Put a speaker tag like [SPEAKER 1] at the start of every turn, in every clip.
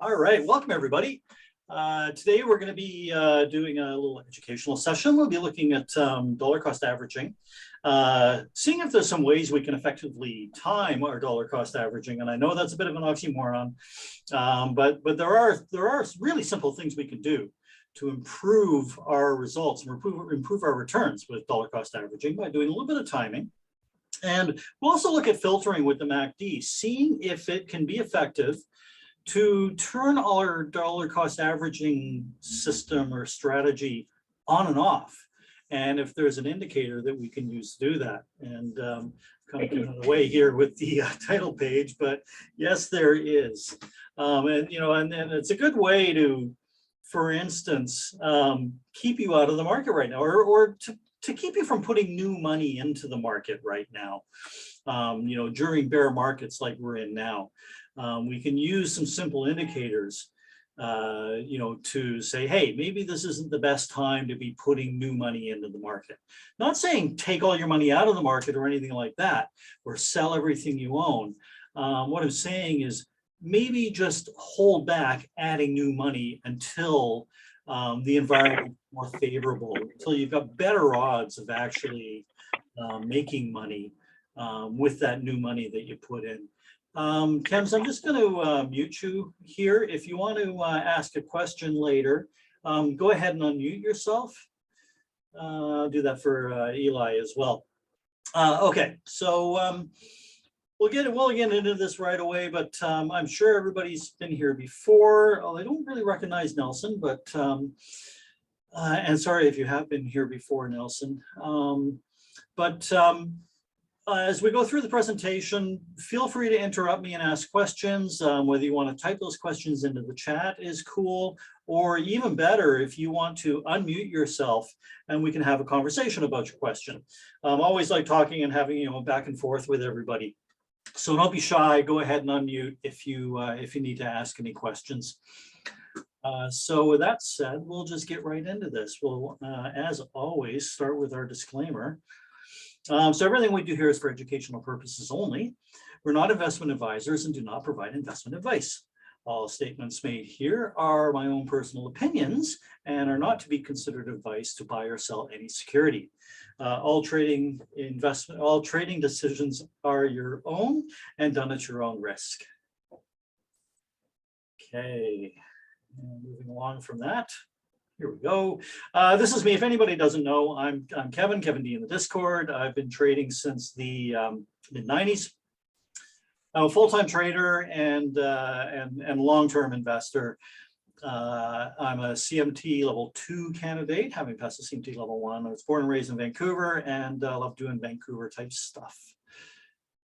[SPEAKER 1] All right, welcome everybody. Today we're going to be doing a little educational session. We'll be looking at dollar cost averaging, seeing if there's some ways we can effectively time our dollar cost averaging. And I know that's a bit of an oxymoron, but there are really simple things we can do to improve our results and improve our returns with dollar cost averaging by doing a little bit of timing. And we'll also look at filtering with the MACD, seeing if it can be effective to turn our dollar cost averaging system or strategy on and off. And if there's an indicator that we can use to do that. And kind of getting away here with the title page, but yes, there is. And it's a good way to, for instance, keep you out of the market right now, or to keep you from putting new money into the market right now, during bear markets like we're in now. We can use some simple indicators, to say, hey, maybe this isn't the best time to be putting new money into the market. Not saying take all your money out of the market or anything like that, or sell everything you own. What I'm saying is maybe just hold back adding new money until the environment is more favorable, until you've got better odds of actually making money with that new money that you put in. Kems, I'm just going to mute you here. If you want to ask a question later, go ahead and unmute yourself. I'll do that for Eli as well. Okay, so we'll get into this right away, but I'm sure everybody's been here before. Oh, I don't really recognize Nelson, but and sorry if you have been here before, Nelson. As we go through the presentation, feel free to interrupt me and ask questions. Whether you want to type those questions into the chat is cool, or even better, if you want to unmute yourself and we can have a conversation about your question. Always like talking and having back and forth with everybody. So don't be shy. Go ahead and unmute if you need to ask any questions. So with that said, we'll just get right into this. We'll, as always, start with our disclaimer. So everything we do here is for educational purposes only. We're not investment advisors and do not provide investment advice. All statements made here are my own personal opinions and are not to be considered advice to buy or sell any security. All trading decisions are your own and done at your own risk. Okay, and moving along from that. Here we go. This is me. If anybody doesn't know, I'm Kevin D in the Discord. I've been trading since the mid-90s. I'm a full-time trader and long-term investor. I'm a CMT level 2 candidate, having passed the CMT level 1. I was born and raised in Vancouver and love doing Vancouver type stuff.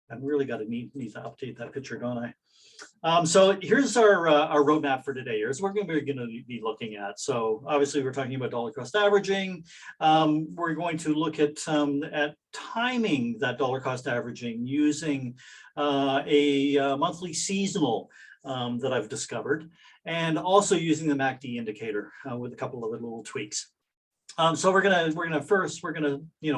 [SPEAKER 1] I've really got to need to update that picture, don't I? So here's our roadmap for today. Here's what we're going to be looking at. So obviously we're talking about dollar cost averaging. We're going to look at timing that dollar cost averaging using a monthly seasonal that I've discovered, and also using the MACD indicator with a couple of little tweaks. So we're gonna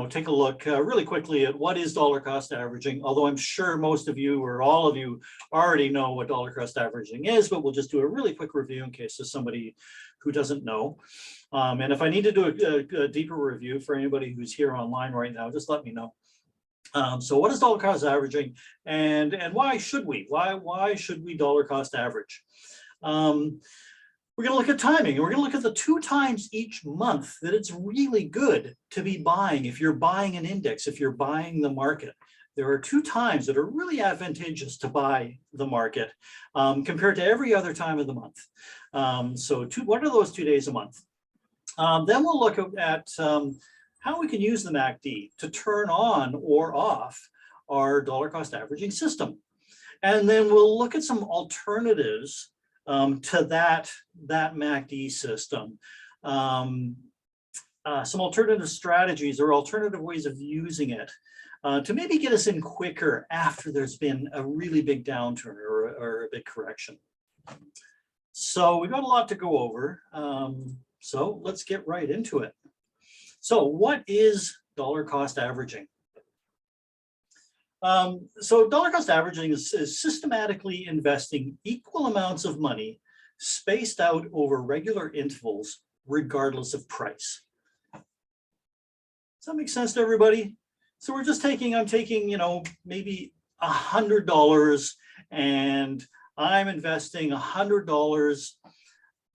[SPEAKER 1] take a look really quickly at what is dollar cost averaging, although I'm sure most of you or all of you already know what dollar cost averaging is, but we'll just do a really quick review in case there's somebody who doesn't know. And if I need to do a deeper review for anybody who's here online right now, just let me know. So what is dollar cost averaging, and why should we? Why should we dollar cost average? We're going to look at timing, and we're going to look at the 2 times each month that it's really good to be buying. If you're buying an index, if you're buying the market, there are 2 times that are really advantageous to buy the market compared to every other time of the month. What are those 2 days a month? Then we'll look at how we can use the MACD to turn on or off our dollar cost averaging system. And then we'll look at some alternatives to that MACD system, some alternative strategies or alternative ways of using it to maybe get us in quicker after there's been a really big downturn or a big correction. So we've got a lot to go over. So let's get right into it. So what is dollar cost averaging? So dollar cost averaging is systematically investing equal amounts of money spaced out over regular intervals, regardless of price. Does that make sense to everybody? So we're just taking, I'm taking, you know, maybe $100 and I'm investing $100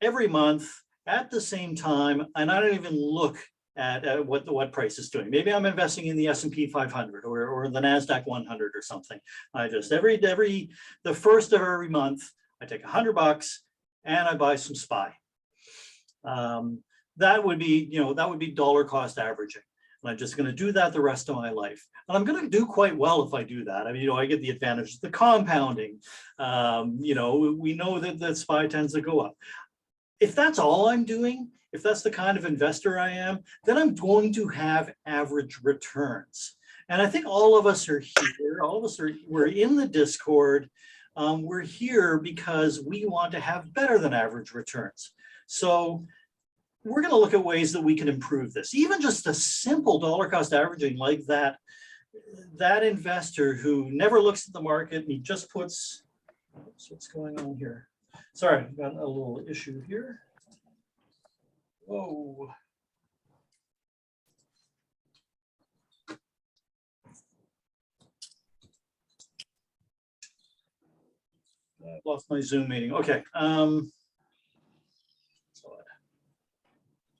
[SPEAKER 1] every month at the same time, and I don't even look at what price is doing. Maybe I'm investing in the S&P 500 or the NASDAQ 100 or something. I just the first of every month, I take $100 and I buy some SPY. That would be, you know, that would be dollar cost averaging. And I'm just going to do that the rest of my life. And I'm going to do quite well if I do that. I mean, you know, I get the advantage of the compounding. You know, we know that SPY tends to go up. If that's all I'm doing, if that's the kind of investor I am, then I'm going to have average returns. And I think all of us are here. All of us we're in the Discord. We're here because we want to have better than average returns. So we're going to look at ways that we can improve this. Even just a simple dollar cost averaging like that investor who never looks at the market and he just puts, oops, what's going on here? Sorry, I've got a little issue here. Whoa. I lost my Zoom meeting. Okay.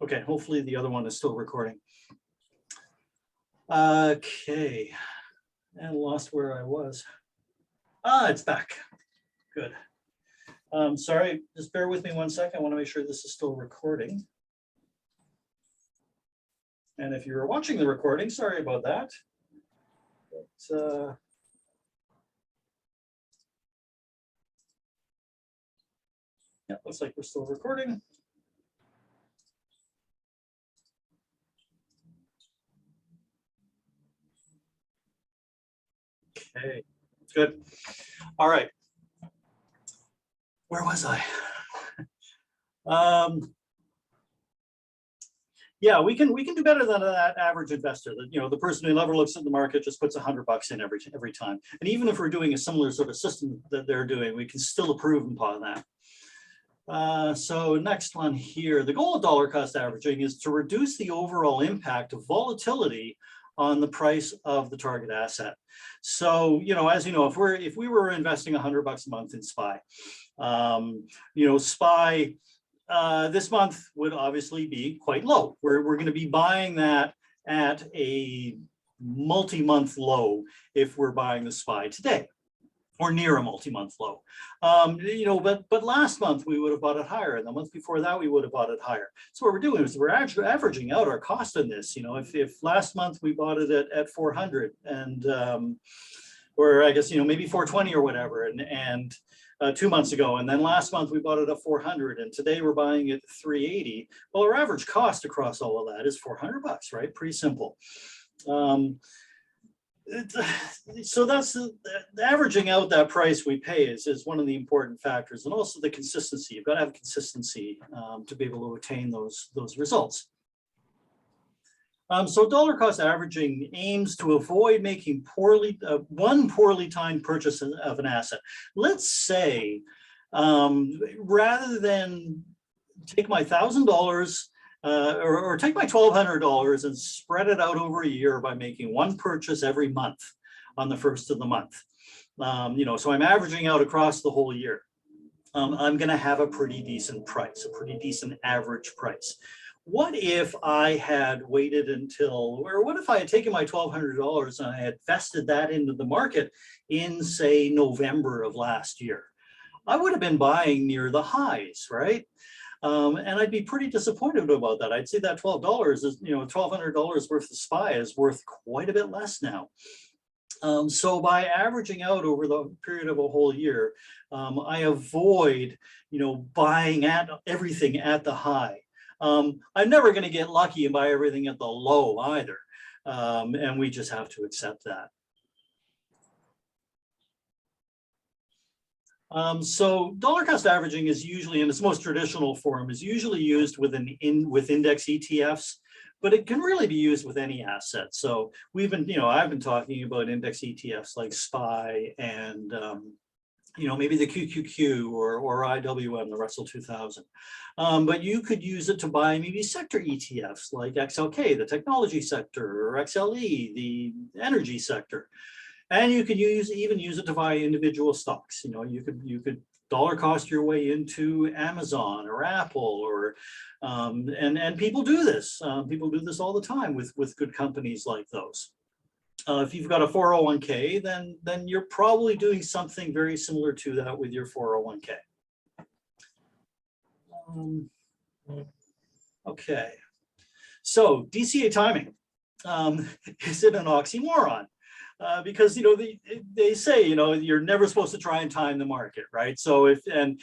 [SPEAKER 1] Okay, hopefully the other one is still recording. Okay, and lost where I was. It's back. Good. Sorry, just bear with me 1 second. I want to make sure this is still recording. And if you were watching the recording, sorry about that. But, yeah, looks like we're still recording. Okay, good. All right. Where was I? Yeah, we can do better than that average investor. You know, the person who never looks at the market just puts $100 in every time. And even if we're doing a similar sort of system that they're doing, we can still improve upon that. So next one here, the goal of dollar cost averaging is to reduce the overall impact of volatility on the price of the target asset. So, you know, as you know, if we were investing $100 a month in SPY, you know, SPY this month would obviously be quite low. We're going to be buying that at a multi-month low if we're buying the SPY today, or near a multi-month low. You know, but last month we would have bought it higher, and the month before that we would have bought it higher. So what we're doing is we're averaging out our cost in this. You know, if last month we bought it at 400 and or I guess, you know, maybe 420 or whatever, and 2 months ago, and then last month we bought it at 400, and today we're buying it at 380. Well, our average cost across all of that is $400, right? Pretty simple. So that's the averaging out that price we pay is one of the important factors, and also the consistency. You've got to have consistency to be able to attain those results. So dollar cost averaging aims to avoid making one poorly timed purchase of an asset. Let's say rather than take my $1,000 or take my $1,200 and spread it out over a year by making one purchase every month on the first of the month. You know, so I'm averaging out across the whole year. I'm going to have a pretty decent price, a pretty decent average price. What if I had waited until, or what if I had taken my $1,200 and I had vested that into the market in, say, November of last year? I would have been buying near the highs, right? And I'd be pretty disappointed about that. I'd say that $12 is, you know, $1,200 worth of SPY is worth quite a bit less now. So by averaging out over the period of a whole year, I avoid, you know, buying at everything at the high. I'm never going to get lucky and buy everything at the low either. And we just have to accept that. So dollar cost averaging is usually, in its most traditional form, is usually used with index ETFs, but it can really be used with any asset. So we've been, you know, I've been talking about index ETFs like SPY and you know, maybe the QQQ or IWM, the Russell 2000. But you could use it to buy maybe sector ETFs like XLK, the technology sector, or XLE, the energy sector. And you could even use it to buy individual stocks. You know, you could dollar cost your way into Amazon or Apple, or and people do this. People do this all the time with good companies like those. If you've got a 401k, then you're probably doing something very similar to that with your 401k. Okay, so DCA timing, is it an oxymoron? Because, you know, they say, you know, you're never supposed to try and time the market, right? So if and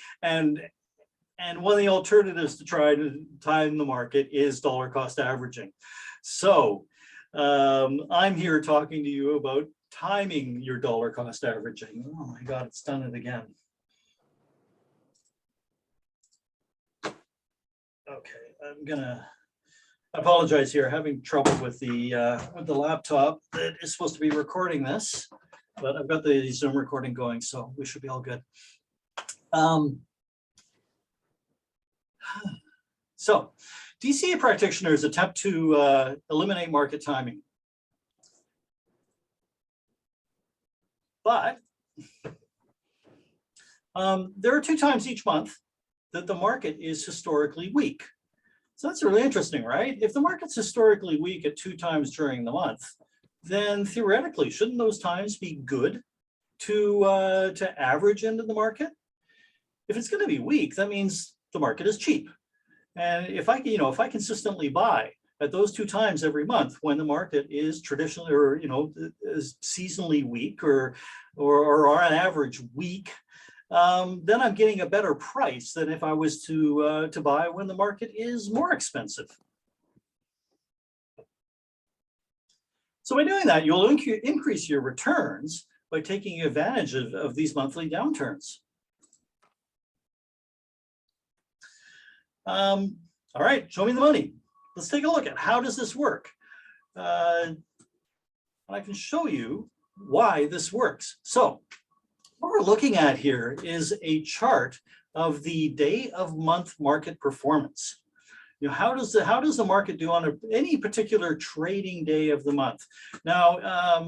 [SPEAKER 1] one of the alternatives to try to time the market is dollar cost averaging. So I'm here talking to you about timing your dollar cost averaging. Oh my God, it's done it again. Okay, I'm gonna apologize here, having trouble with the laptop that is supposed to be recording this, but I've got the Zoom recording going, so we should be all good. So DCA practitioners attempt to eliminate market timing. But there are 2 times each month that the market is historically weak. So that's really interesting, right? If the market's historically weak at 2 times during the month, then theoretically, shouldn't those times be good to average into the market? If it's going to be weak, that means the market is cheap. And if I consistently buy at those 2 times every month when the market is traditionally, or, you know, is seasonally weak or on average weak, then I'm getting a better price than if I was to buy when the market is more expensive. So by doing that, you'll increase your returns by taking advantage of these monthly downturns. All right, show me the money. Let's take a look at how does this work. I can show you why this works. So what we're looking at here is a chart of the day of month market performance. You know, how does the market do on any particular trading day of the month? Now,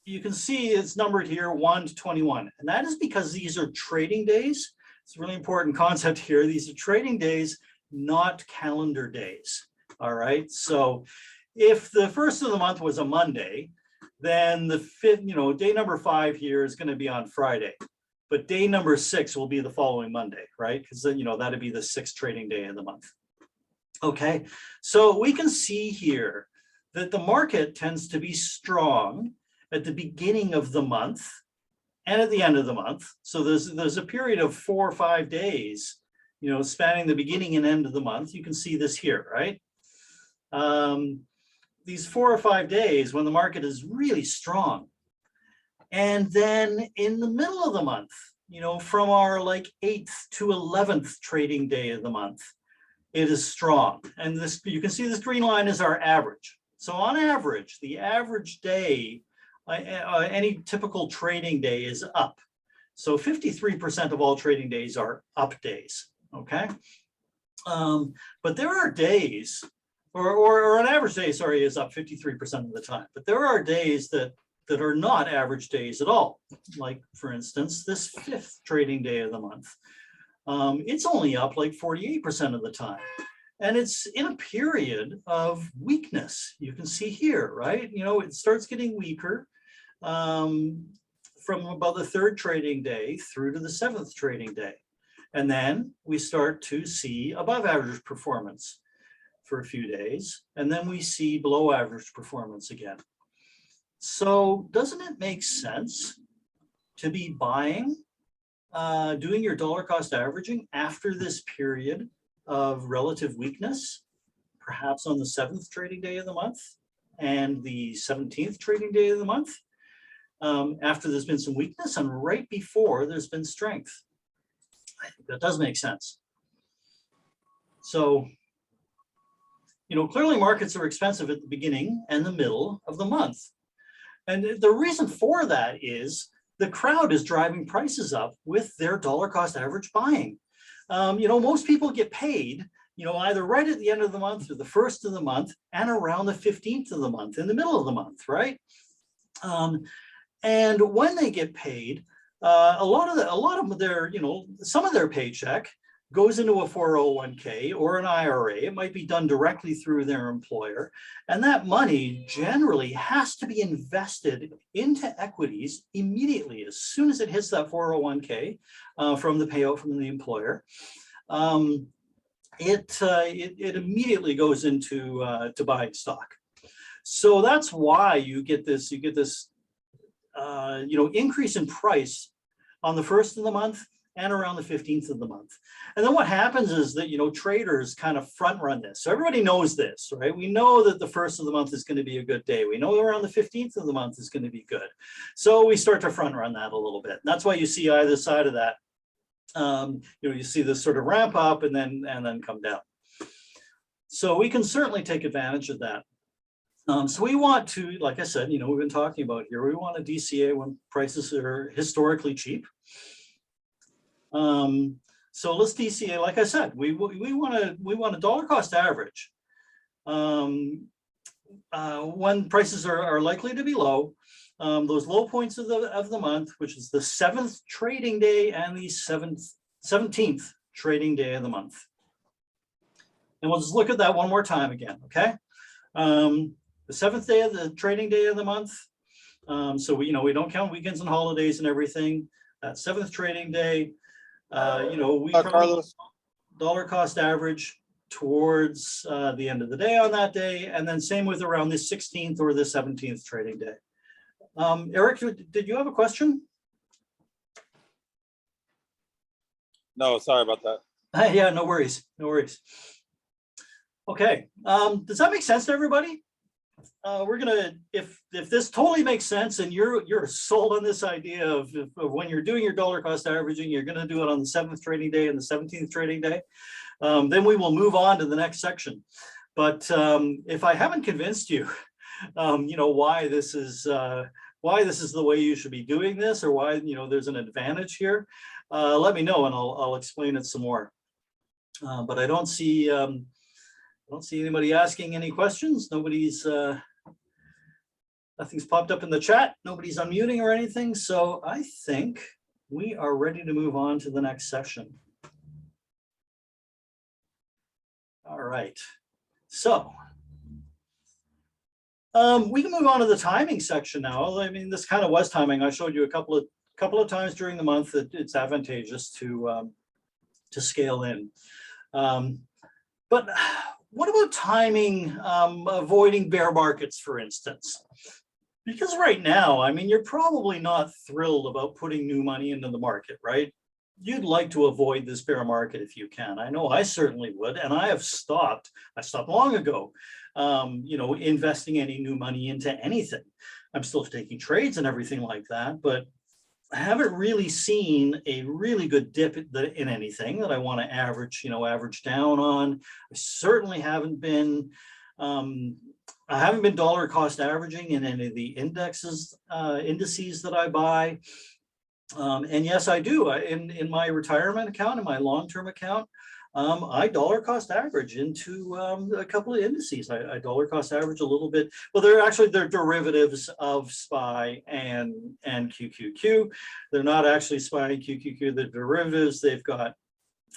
[SPEAKER 1] you can see it's numbered here 1 to 21, and that is because these are trading days. It's a really important concept here. These are trading days, not calendar days. All right. So if the first of the month was a Monday, then the fifth, you know, day number 5 here is going to be on Friday, but day number 6 will be the following Monday, right? Because then, you know, that'd be the 6th trading day of the month. Okay, so we can see here that the market tends to be strong at the beginning of the month and at the end of the month. So there's a period of 4 or 5 days, you know, spanning the beginning and end of the month. You can see this here, right? These 4 or 5 days when the market is really strong. And then in the middle of the month, you know, from our like 8th to 11th trading day of the month, it is strong. And this, you can see this green line is our average. So on average, the average day, any typical trading day is up. So 53% of all trading days are up days, okay? But there are days, or an average day, sorry, is up 53% of the time. But there are days that are not average days at all. Like, for instance, this 5th trading day of the month. It's only up like 48% of the time. And it's in a period of weakness. You can see here, right? You know, it starts getting weaker from about the 3rd trading day through to the 7th trading day. And then we start to see above average performance for a few days. And then we see below average performance again. So doesn't it make sense to be buying, doing your dollar cost averaging after this period of relative weakness, perhaps on the 7th trading day of the month and the 17th trading day of the month, after there's been some weakness and right before there's been strength? I think that does make sense. So, you know, clearly markets are expensive at the beginning and the middle of the month. And the reason for that is the crowd is driving prices up with their dollar cost average buying. Most people get paid, either right at the end of the month or the first of the month and around the 15th of the month, in the middle of the month, right? And when they get paid, a lot of their, some of their paycheck goes into a 401k or an IRA. It might be done directly through their employer. And that money generally has to be invested into equities immediately, as soon as it hits that 401k from the payout from the employer. It immediately goes into to buying stock. So that's why you get this increase in price on the first of the month and around the 15th of the month. And then what happens is that, traders kind of front run this. So everybody knows this, right? We know that the first of the month is going to be a good day. We know around the 15th of the month is going to be good. So we start to front run that a little bit. And that's why you see either side of that. You see this sort of ramp up and then come down. So we can certainly take advantage of that. So we want to, like I said, we've been talking about here, we want a DCA when prices are historically cheap. So let's DCA, like I said, we want a dollar cost average when prices are likely to be low. Those low points of the month, which is the 7th trading day and the 17th trading day of the month. And we'll just look at that one more time again, okay? The 7th day of the trading day of the month. So we don't count weekends and holidays and everything. That 7th trading day, we
[SPEAKER 2] Carlos,
[SPEAKER 1] dollar cost average towards the end of the day on that day, and then same with around the 16th or the 17th trading day. Eric, did you have a question?
[SPEAKER 2] no, sorry about that.
[SPEAKER 1] Yeah, no worries, no worries. Okay, does that make sense to everybody? We're gonna, if this totally makes sense and you're sold on this idea of when you're doing your dollar cost averaging, you're gonna do it on the 7th trading day and the 17th trading day, then we will move on to the next section. But if I haven't convinced you, why this is the way you should be doing this, or why there's an advantage here, let me know and I'll explain it some more. But I don't see anybody asking any questions. Nothing's popped up in the chat. Nobody's unmuting or anything. So I think we are ready to move on to the next section. All right. So we can move on to the timing section now. I mean, this kind of was timing. I showed you a couple of times during the month that it's advantageous to scale in. But what about timing, avoiding bear markets, for instance? Because right now, I mean, you're probably not thrilled about putting new money into the market, right? You'd like to avoid this bear market if you can. I know I certainly would, and I have stopped. I stopped long ago, investing any new money into anything. I'm still taking trades and everything like that, but I haven't really seen a really good dip in anything that I want to average down on. I certainly haven't been, dollar cost averaging in any of the indices that I buy. And yes, I do. In my retirement account, in my long-term account, I dollar cost average into a couple of indices. I dollar cost average a little bit. Well, they're derivatives of SPY and QQQ. They're not actually SPY and QQQ. They're derivatives. They've got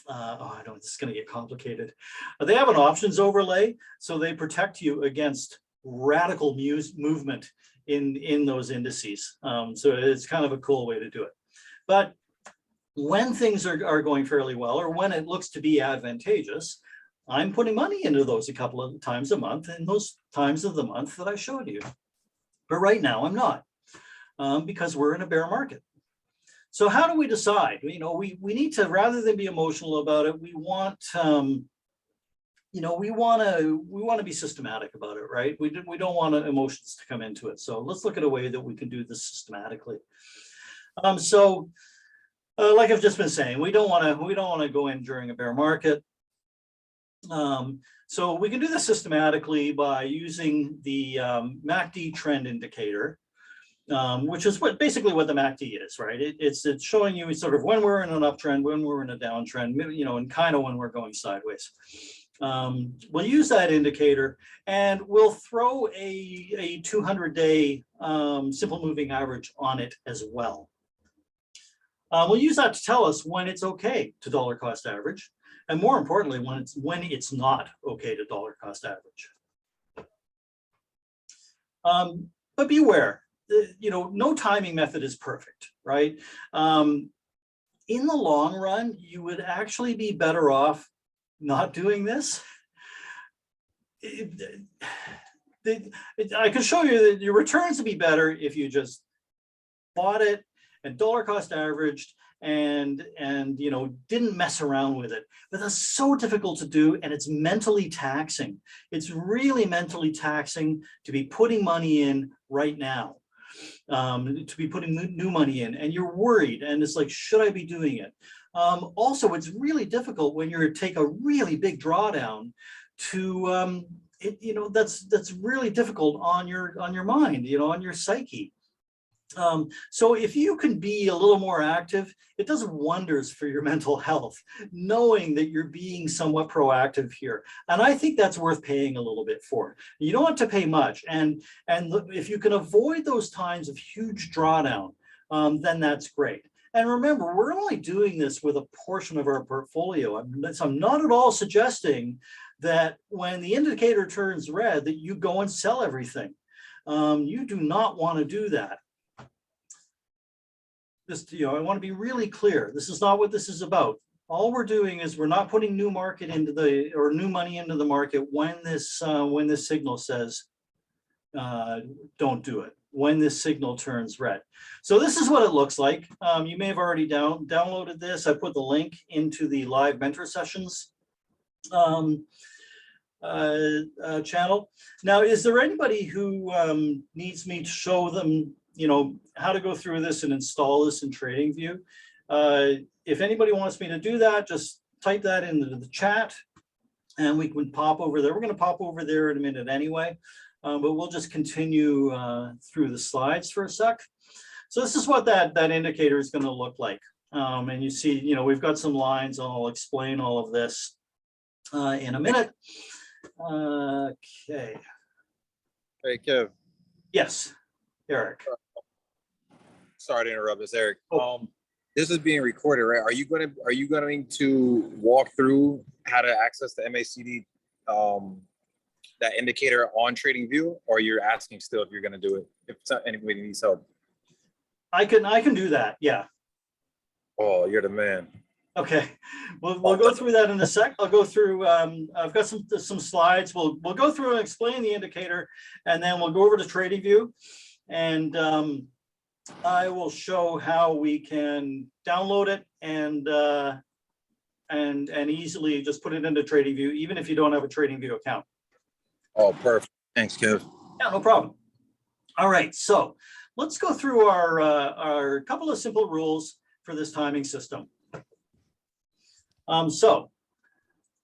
[SPEAKER 1] I know this is going to get complicated. They have an options overlay, so they protect you against radical movement in those indices. So it's kind of a cool way to do it. But when things are going fairly well, or when it looks to be advantageous, I'm putting money into those a couple of times a month in those times of the month that I showed you. But right now I'm not, because we're in a bear market. So how do we decide? We need to, rather than be emotional about it, we want to be systematic about it, right? We don't want emotions to come into it. So let's look at a way that we can do this systematically. Like I've just been saying, we don't want to go in during a bear market. So we can do this systematically by using the MACD trend indicator. which is basically what the MACD is, right? It's showing you sort of when we're in an uptrend, when we're in a downtrend, you know, and kind of when we're going sideways. We'll use that indicator, and we'll throw a 200-day simple moving average on it as well. We'll use that to tell us when it's okay to dollar cost average, and more importantly, when it's not okay to dollar cost average. But beware, you know, no timing method is perfect, right? In the long run, you would actually be better off not doing this. I can show you that your returns would be better if you just bought it and dollar cost averaged and you know, didn't mess around with it. But that's so difficult to do, and it's mentally taxing. It's really mentally taxing to be putting money in right now, to be putting new money in, and you're worried, and it's like, should I be doing it? Also, it's really difficult when you take a really big drawdown to you know, that's really difficult on your mind, you know, on your psyche. So if you can be a little more active, it does wonders for your mental health, knowing that you're being somewhat proactive here. And I think that's worth paying a little bit for. You don't have to pay much. And if you can avoid those times of huge drawdown, then that's great. And remember, we're only doing this with a portion of our portfolio. I'm not at all suggesting that when the indicator turns red, that you go and sell everything. You do not want to do that. Just, you know, I want to be really clear. This is not what this is about. All we're doing is we're not putting new money into the market when this signal says don't do it, when this signal turns red. So this is what it looks like. You may have already downloaded this. I put the link into the live mentor sessions channel. Now, is there anybody who needs me to show them, you know, how to go through this and install this in TradingView? If anybody wants me to do that, just type that into the chat and we can pop over there. We're going to pop over there in a minute anyway, but we'll just continue through the slides for a sec. So this is what that indicator is going to look like. And you see, you know, we've got some lines, and I'll explain all of this in a minute. Okay.
[SPEAKER 2] Hey, Kev.
[SPEAKER 1] Yes, Eric.
[SPEAKER 2] Sorry to interrupt. It's Eric. This is being recorded, right? Are you going to walk through how to access the MACD, that indicator on TradingView, or you're asking still if you're going to do it? If anybody needs help, I
[SPEAKER 1] can do that. Yeah.
[SPEAKER 2] Oh, you're the man.
[SPEAKER 1] Okay, we'll go through that in a sec. I'll go through. I've got some slides. We'll go through and explain the indicator, and then we'll go over to TradingView, and I will show how we can download it and easily just put it into TradingView, even if you don't have a TradingView account.
[SPEAKER 2] Oh, perfect. Thanks, Kev.
[SPEAKER 1] Yeah, no problem. All right, so let's go through our couple of simple rules for this timing system. So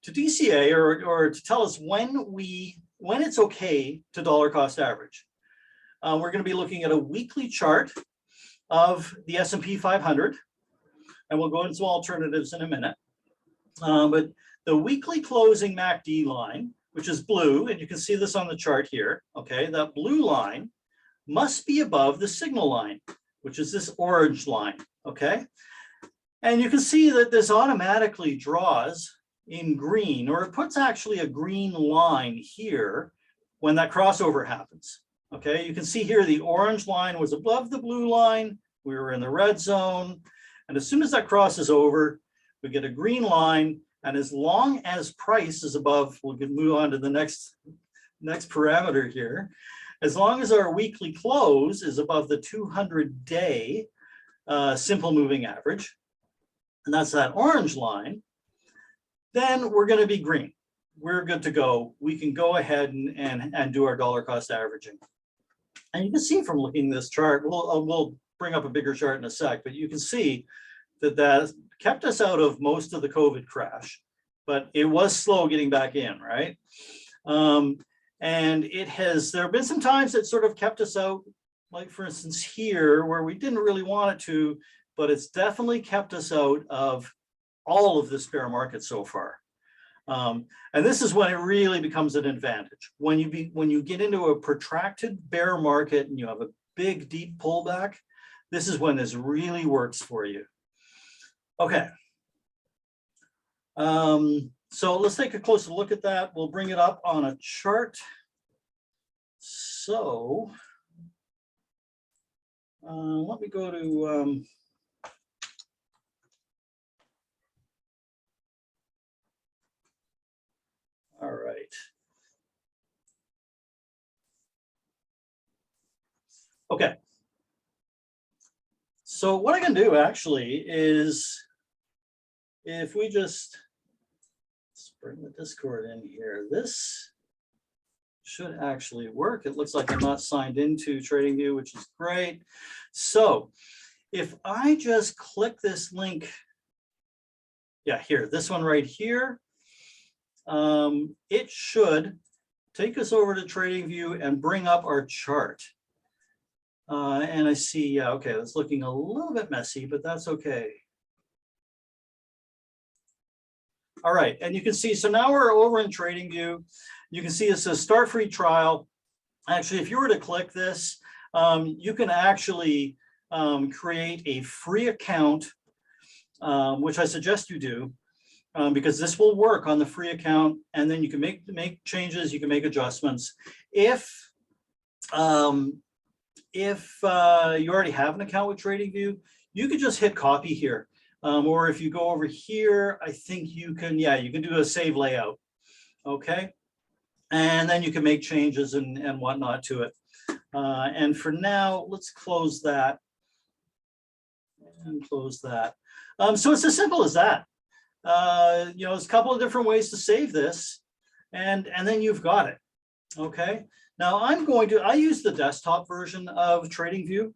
[SPEAKER 1] to DCA or to tell us when it's okay to dollar cost average, we're going to be looking at a weekly chart of the S&P 500, and we'll go into alternatives in a minute. But the weekly closing MACD line, which is blue, and you can see this on the chart here, okay, that blue line must be above the signal line, which is this orange line, okay? And you can see that this automatically draws in green, or it puts actually a green line here when that crossover happens. Okay, you can see here the orange line was above the blue line. We were in the red zone. And as soon as that crosses over, we get a green line. And as long as price is above, we'll move on to the next parameter here. As long as our weekly close is above the 200-day simple moving average, and that's that orange line, then we're going to be green. We're good to go. We can go ahead and do our dollar cost averaging. And you can see from looking at this chart, we'll bring up a bigger chart in a sec, but you can see that kept us out of most of the COVID crash, but it was slow getting back in, right? And there have been some times that sort of kept us out like for instance here, where we didn't really want it to, but it's definitely kept us out of all of this bear market so far. And this is when it really becomes an advantage. When you get into a protracted bear market and you have a big deep pullback, this is when this really works for you. Okay. So let's take a closer look at that. We'll bring it up on a chart. So let me go to all right. Okay. So what I can do actually is, if we just, let's bring the Discord in here, this should actually work. It looks like I'm not signed into TradingView, which is great. So if I just click this link, yeah, here, this one right here, it should take us over to TradingView and bring up our chart. And I see, yeah, okay, it's looking a little bit messy, but that's okay. All right, and you can see, so now we're over in TradingView. You can see it says start free trial. Actually, if you were to click this, you can actually create a free account, which I suggest you do, because this will work on the free account, and then you can make changes, you can make adjustments. If you already have an account with TradingView, you could just hit copy here. Or if you go over here, I think you can, yeah, you can do a save layout. Okay. And then you can make changes and whatnot to it. And for now, let's close that and close that. So it's as simple as that. You know, there's a couple of different ways to save this, and then you've got it. Okay. Now I use the desktop version of TradingView.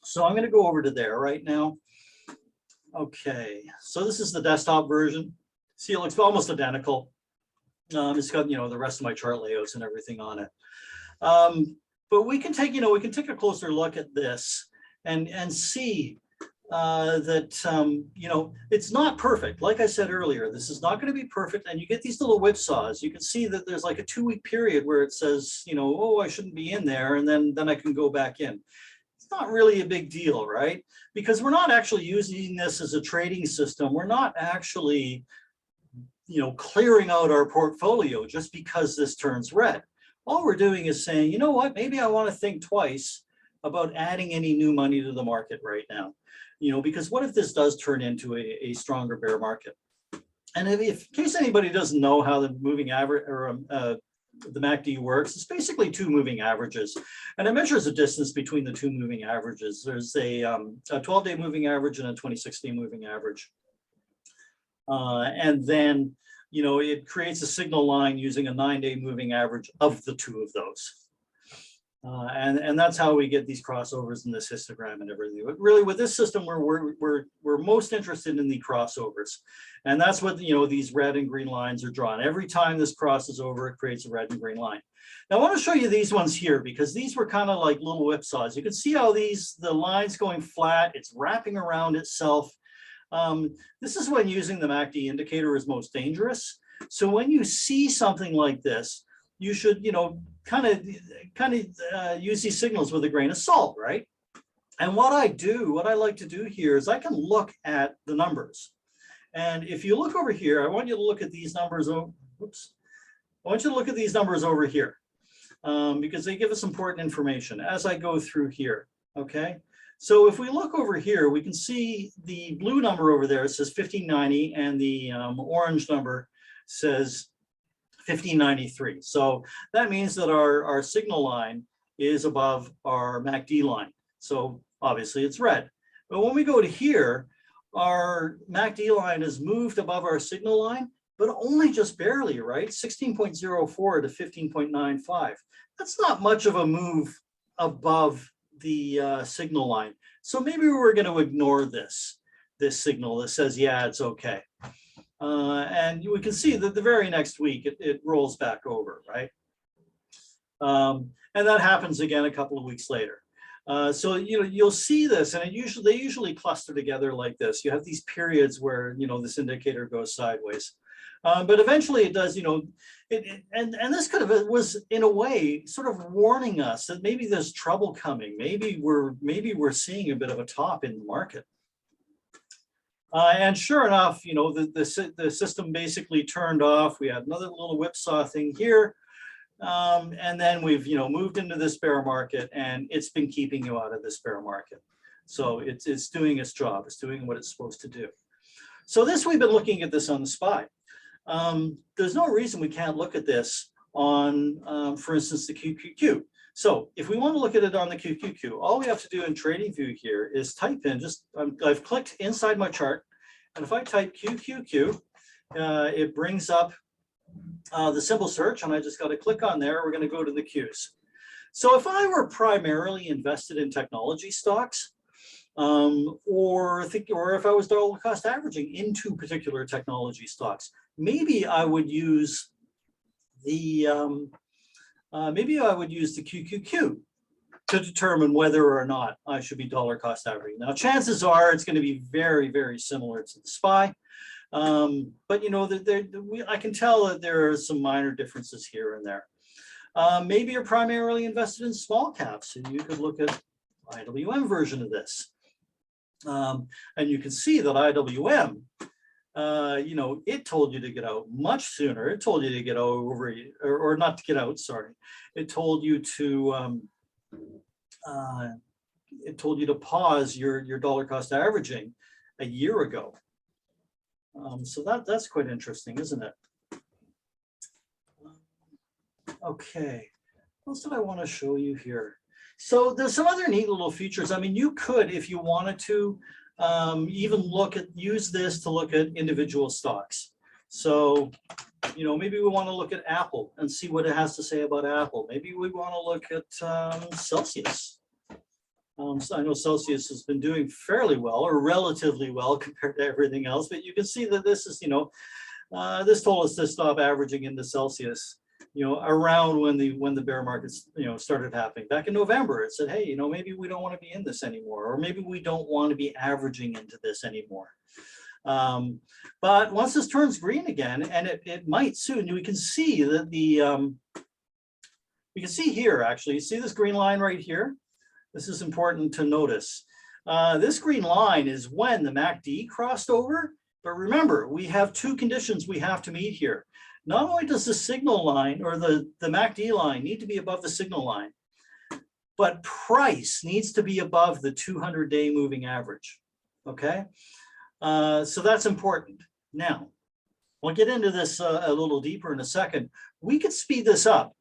[SPEAKER 1] So I'm going to go over to there right now. Okay, so this is the desktop version. See, it looks almost identical. It's got, you know, the rest of my chart layouts and everything on it. But we can take, we can take a closer look at this and see that, it's not perfect. Like I said earlier, this is not going to be perfect. And you get these little whipsaws. You can see that there's like a 2-week period where it says, oh, I shouldn't be in there. And then I can go back in. It's not really a big deal, right? Because we're not actually using this as a trading system. We're not actually, clearing out our portfolio just because this turns red. All we're doing is saying, you know what, maybe I want to think twice about adding any new money to the market right now. Because what if this does turn into a stronger bear market? And if in case anybody doesn't know how the moving average or the MACD works, it's basically 2 moving averages, and it measures the distance between the 2 moving averages. There's a 12-day moving average and a 26-day moving average. And then, it creates a signal line using a 9-day moving average of the 2 of those. And that's how we get these crossovers in this histogram and everything. But really, with this system, we're most interested in the crossovers, and that's what these red and green lines are drawn. Every time this crosses over, it creates a red and green line. Now, I want to show you these ones here because these were kind of like little whipsaws. You can see how the lines going flat. It's wrapping around itself. This is when using the MACD indicator is most dangerous. So when you see something like this, you should, kind of use these signals with a grain of salt, right? And what I like to do here is I can look at the numbers. And if you look over here, I want you to look at these numbers. Oh, whoops. I want you to look at these numbers over here because they give us important information as I go through here, okay? So if we look over here, we can see the blue number over there. It says 1590, and the orange number says 1593. So that means that our signal line is above our MACD line. So obviously it's red. But when we go to here, our MACD line is moved above our signal line, but only just barely, right? 16.04 to 15.95. That's not much of a move above the signal line. So maybe we're going to ignore this signal that says, yeah, it's okay. And we can see that the very next week it rolls back over, right? And that happens again a couple of weeks later. So you'll see this, and they usually cluster together like this. You have these periods where this indicator goes sideways, but eventually it does. And this could have was in a way sort of warning us that maybe there's trouble coming. Maybe we're seeing a bit of a top in the market. And sure enough, the system basically turned off. We had another little whipsaw thing here. And then we've moved into this bear market, and it's been keeping you out of this bear market. So it's doing its job. It's doing what it's supposed to do. So we've been looking at this on the SPY. There's no reason we can't look at this on, for instance, the QQQ. So if we want to look at it on the QQQ, all we have to do in TradingView here is type in I've clicked inside my chart, and if I type QQQ, it brings up the symbol search, and I just got to click on there. We're going to go to the Qs. So if I were primarily invested in technology stocks, or if I was dollar cost averaging into particular technology stocks, maybe I would use the QQQ to determine whether or not I should be dollar cost averaging. Now, chances are it's going to be very, very similar to the SPY. But I can tell that there are some minor differences here and there. Maybe you're primarily invested in small caps, and you could look at IWM version of this. And you can see that IWM, it told you to get out much sooner. It told you to get over, or not to get out, sorry. It told you to pause your dollar cost averaging a year ago. So that's quite interesting, isn't it? Okay, what else did I want to show you here? So there's some other neat little features. I mean, you could, if you wanted to, even use this to look at individual stocks. So, maybe we want to look at Apple and see what it has to say about Apple. Maybe we want to look at Celsius. So I know Celsius has been doing fairly well, or relatively well compared to everything else, but you can see that this is, this told us to stop averaging into Celsius, around when the bear markets, started happening. Back in November, it said, hey, maybe we don't want to be in this anymore, or maybe we don't want to be averaging into this anymore. But once this turns green again, and it might soon, we can see that we can see here, actually, you see this green line right here? This is important to notice. This green line is when the MACD crossed over, but remember, we have two conditions we have to meet here. Not only does the signal line, or the MACD line, need to be above the signal line, but price needs to be above the 200-day moving average, okay? So that's important. Now, we'll get into this a little deeper in a second. We could speed this up.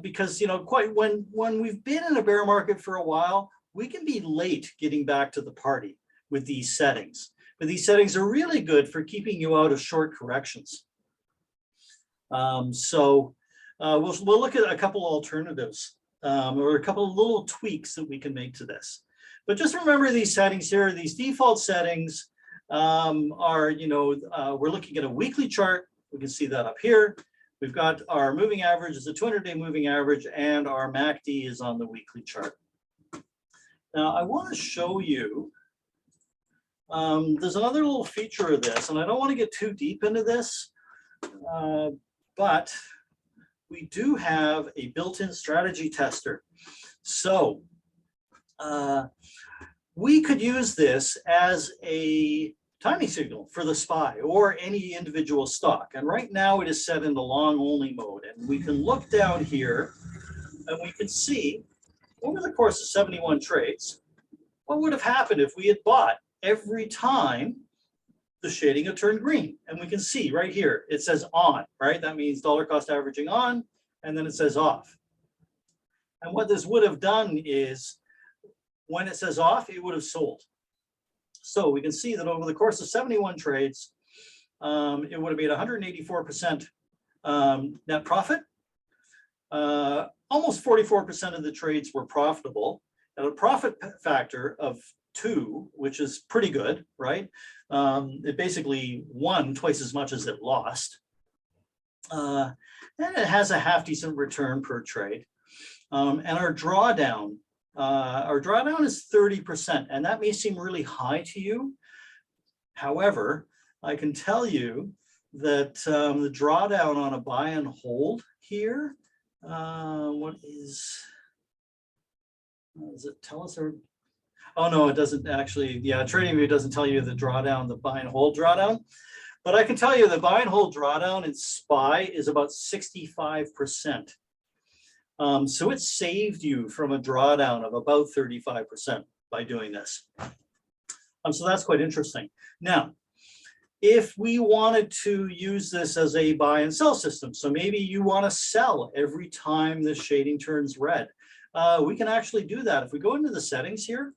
[SPEAKER 1] Because quite when we've been in a bear market for a while, we can be late getting back to the party with these settings. But these settings are really good for keeping you out of short corrections. So we'll look at a couple alternatives, or a couple of little tweaks that we can make to this. But just remember these settings here. These default settings are, we're looking at a weekly chart. We can see that up here. We've got our moving average is a 200-day moving average, and our MACD is on the weekly chart. Now, I want to show you, there's another little feature of this, and I don't want to get too deep into this, but we do have a built-in strategy tester. So we could use this as a timing signal for the SPY or any individual stock. And right now it is set in the long only mode. And we can look down here and we can see over the course of 71 trades, what would have happened if we had bought every time the shading had turned green. And we can see right here, it says on, right? That means dollar cost averaging on, and then it says off. And what this would have done is when it says off, it would have sold. So we can see that over the course of 71 trades, it would have made 184% net profit. Almost 44% of the trades were profitable at a profit factor of 2, which is pretty good, right? It basically won twice as much as it lost. And it has a half decent return per trade. And our drawdown our drawdown is 30%, and that may seem really high to you. However, I can tell you that the drawdown on a buy and hold here, what is, does it tell us? Or, oh no, it doesn't actually. Yeah, TradingView doesn't tell you the drawdown, the buy and hold drawdown. But I can tell you the buy and hold drawdown in SPY is about 65%. So it saved you from a drawdown of about 35% by doing this. So that's quite interesting. Now, if we wanted to use this as a buy and sell system, so maybe you want to sell every time the shading turns red, we can actually do that. If we go into the settings here,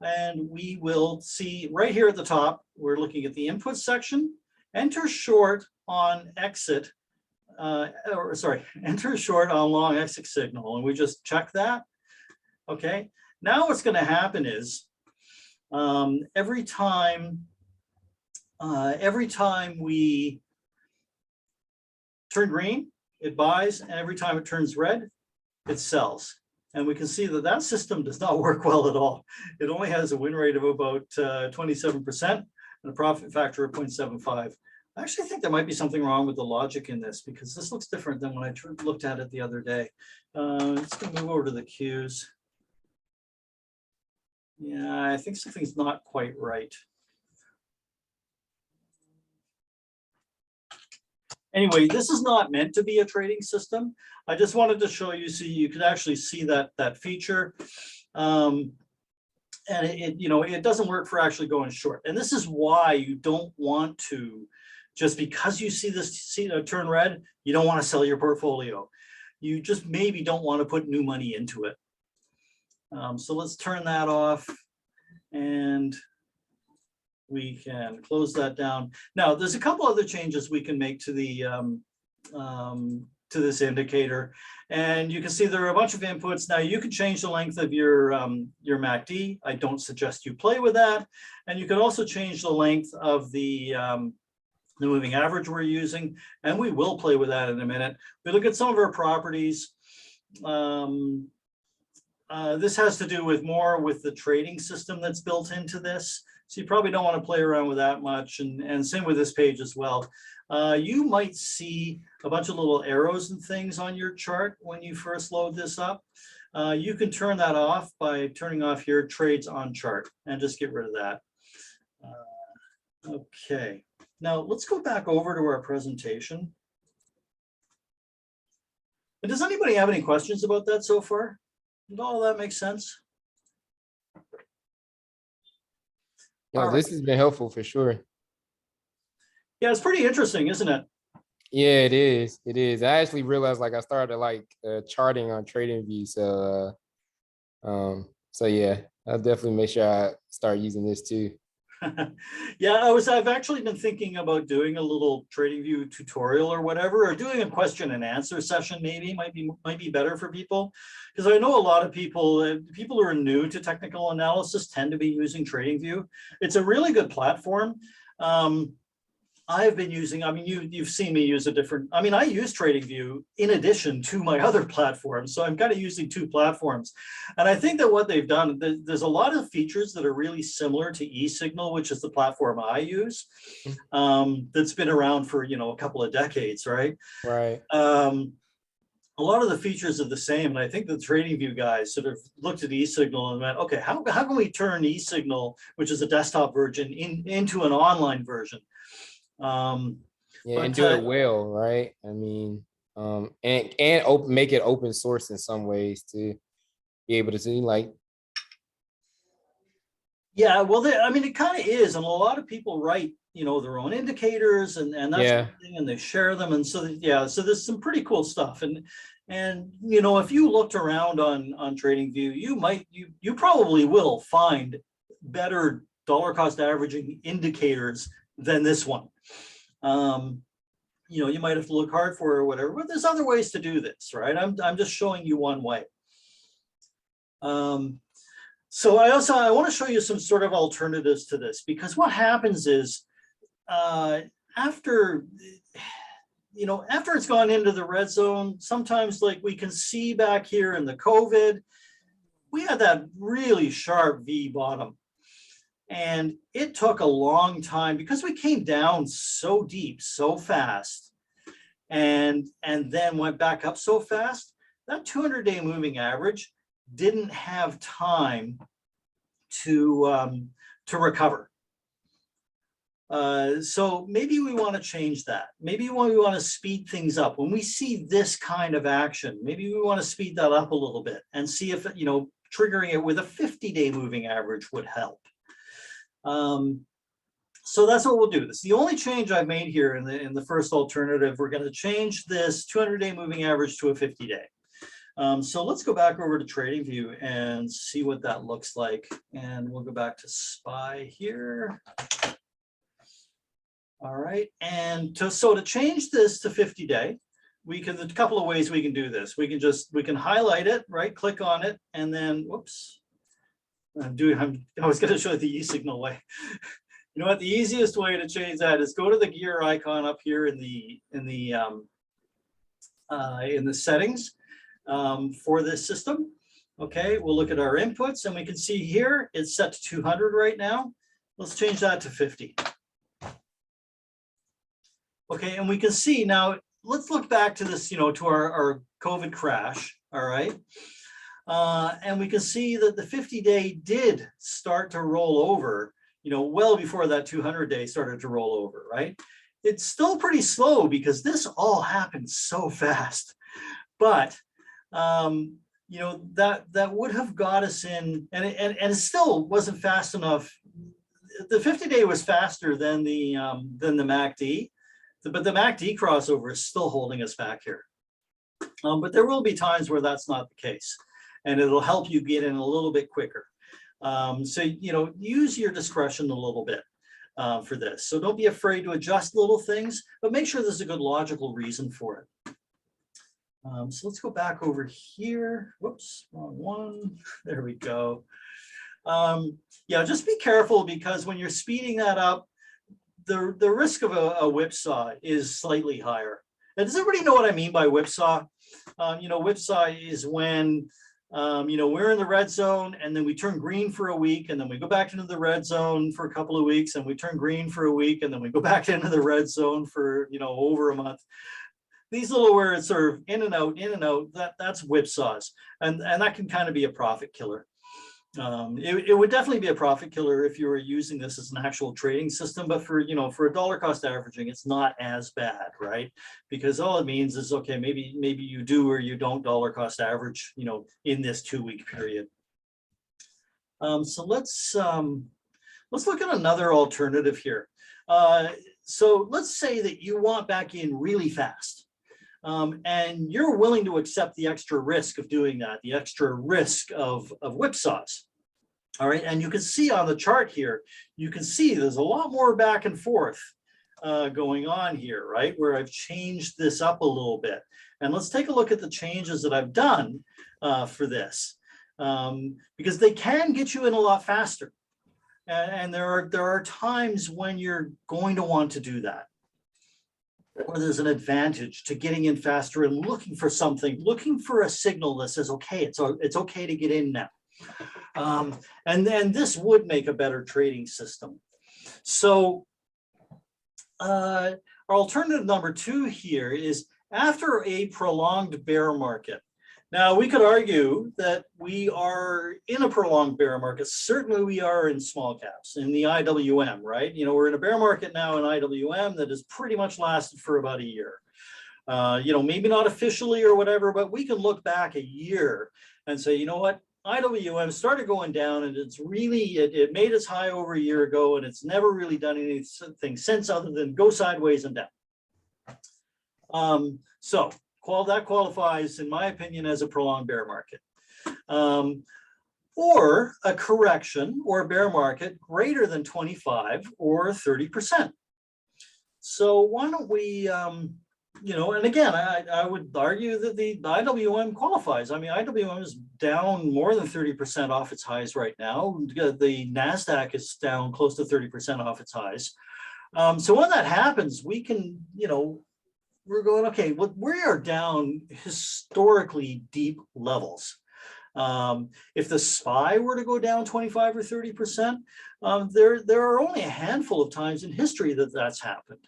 [SPEAKER 1] and we will see right here at the top, we're looking at the input section, enter short on exit, enter short on long exit signal, and we just check that. Okay, now what's going to happen is every time we turn green, it buys, and every time it turns red, it sells. And we can see that that system does not work well at all. It only has a win rate of about 27% and a profit factor of 0.75. I actually think there might be something wrong with the logic in this, because this looks different than when I looked at it the other day. Let's go move over to the Qs. Yeah, I think something's not quite right. Anyway, this is not meant to be a trading system. I just wanted to show you so you could actually see that feature. And it doesn't work for actually going short. And this is why you don't want to, just because you see this turn red, you don't want to sell your portfolio. You just maybe don't want to put new money into it. So let's turn that off, and we can close that down. Now, there's a couple other changes we can make to the to this indicator, and you can see there are a bunch of inputs. Now, you can change the length of your MACD. I don't suggest you play with that, and you can also change the length of the moving average we're using, and we will play with that in a minute. We look at some of our properties. This has to do with more with the trading system that's built into this. So you probably don't want to play around with that much, and same with this page as well. You might see a bunch of little arrows and things on your chart when you first load this up. You can turn that off by turning off here, trades on chart, and just get rid of that. Okay, now let's go back over to our presentation. And does anybody have any questions about that so far? Does all that make sense?
[SPEAKER 3] No, this has been helpful for sure.
[SPEAKER 1] Yeah, it's pretty interesting, isn't it?
[SPEAKER 3] Yeah, it is. It is. I actually realized I started charting on TradingView. So yeah, I'll definitely make sure I start using this too.
[SPEAKER 1] Yeah, I've actually been thinking about doing a little TradingView tutorial or whatever, or doing a question and answer session. Maybe might be better for people, because I know a lot of people who are new to technical analysis tend to be using TradingView. It's a really good platform. I've been using, you've seen me use I use TradingView in addition to my other platforms. So I'm kind of using two platforms. And I think that what they've done, there's a lot of features that are really similar to eSignal, which is the platform I use, that's been around for, a couple of decades, right?
[SPEAKER 3] Right.
[SPEAKER 1] A lot of the features are the same. And I think the TradingView guys sort of looked at eSignal and went, okay, how can we turn eSignal, which is a desktop version, into an online version?
[SPEAKER 3] And do it well, right? and make it open source in some ways to be able to see
[SPEAKER 1] yeah, well, it kind of is, and a lot of people write their own indicators and that's
[SPEAKER 3] yeah.
[SPEAKER 1] the thing, and they share them, and so yeah, so there's some pretty cool stuff, and if you looked around on TradingView, you probably will find better dollar cost averaging indicators than this one. You might have to look hard for it or whatever, but there's other ways to do this, right? I'm just showing you one way. So I want to show you some sort of alternatives to this, because what happens is after it's gone into the red zone, sometimes we can see back here in the COVID, we had that really sharp V bottom. And it took a long time because we came down so deep, so fast, and then went back up so fast. That 200-day moving average didn't have time to recover. So maybe we want to change that. Maybe we want to speed things up. When we see this kind of action, maybe we want to speed that up a little bit and see if, you know, triggering it with a 50-day moving average would help. So that's what we'll do. This is the only change I've made here in the first alternative. We're going to change this 200-day moving average to a 50-day. So let's go back over to TradingView and see what that looks like. And we'll go back to SPY here. All right, and to change this to 50-day, there's a couple of ways we can do this. We can highlight it, right? Click on it, and then whoops. I was going to show the e-signal way. You know what? The easiest way to change that is go to the gear icon up here in the settings for this system. Okay, we'll look at our inputs, and we can see here it's set to 200 right now. Let's change that to 50. Okay, and we can see now, let's look back to this, you know, to our COVID crash, all right? And we can see that the 50-day did start to roll over, you know, well before that 200-day started to roll over, right? It's still pretty slow because this all happened so fast. But, you know, that would have got us in, and it still wasn't fast enough. The 50-day was faster than the MACD. But the MACD crossover is still holding us back here. But there will be times where that's not the case, and it'll help you get in a little bit quicker. So, you know, use your discretion a little bit for this. So don't be afraid to adjust little things, but make sure there's a good logical reason for it. So let's go back over here. Whoops, wrong one. There we go. Yeah, just be careful because when you're speeding that up, the risk of a whipsaw is slightly higher. And does everybody know what I mean by whipsaw? You know, whipsaw is when, you know, we're in the red zone and then we turn green for a week and then we go back into the red zone for a couple of weeks and we turn green for a week and then we go back into the red zone for, you know, over a month. These little words sort of in and out, that's whipsaws. And that can kind of be a profit killer. It would definitely be a profit killer if you were using this as an actual trading system, but for, you know, for a dollar cost averaging, it's not as bad, right? Because all it means is, okay, maybe you do or you don't dollar cost average, you know, in this 2-week period. So let's look at another alternative here. So let's say that you want back in really fast. And you're willing to accept the extra risk of doing that, the extra risk of whipsaws. All right, and you can see on the chart here, you can see there's a lot more back and forth going on here, right, where I've changed this up a little bit. And let's take a look at the changes that I've done for this, because they can get you in a lot faster. And there are times when you're going to want to do that, or there's an advantage to getting in faster and looking for something, looking for a signal that says, okay, it's okay to get in now. And then this would make a better trading system. So our alternative number 2 here is after a prolonged bear market. Now, we could argue that we are in a prolonged bear market. Certainly we are in small caps, in the IWM, right? You know, we're in a bear market now in IWM that has pretty much lasted for about a year. You know, maybe not officially or whatever, but we can look back a year and say, you know what? IWM started going down and it's really, it made its high over a year ago and it's never really done anything since other than go sideways and down. So that qualifies, in my opinion, as a prolonged bear market. Or a correction or a bear market greater than 25 or 30%. So why don't we, you know, and again, I would argue that the IWM qualifies. I mean, IWM is down more than 30% off its highs right now. The NASDAQ is down close to 30% off its highs. So when that happens, we can, you know, we're going, okay, well, we are down historically deep levels. If the SPY were to go down 25 or 30%, there are only a handful of times in history that that's happened.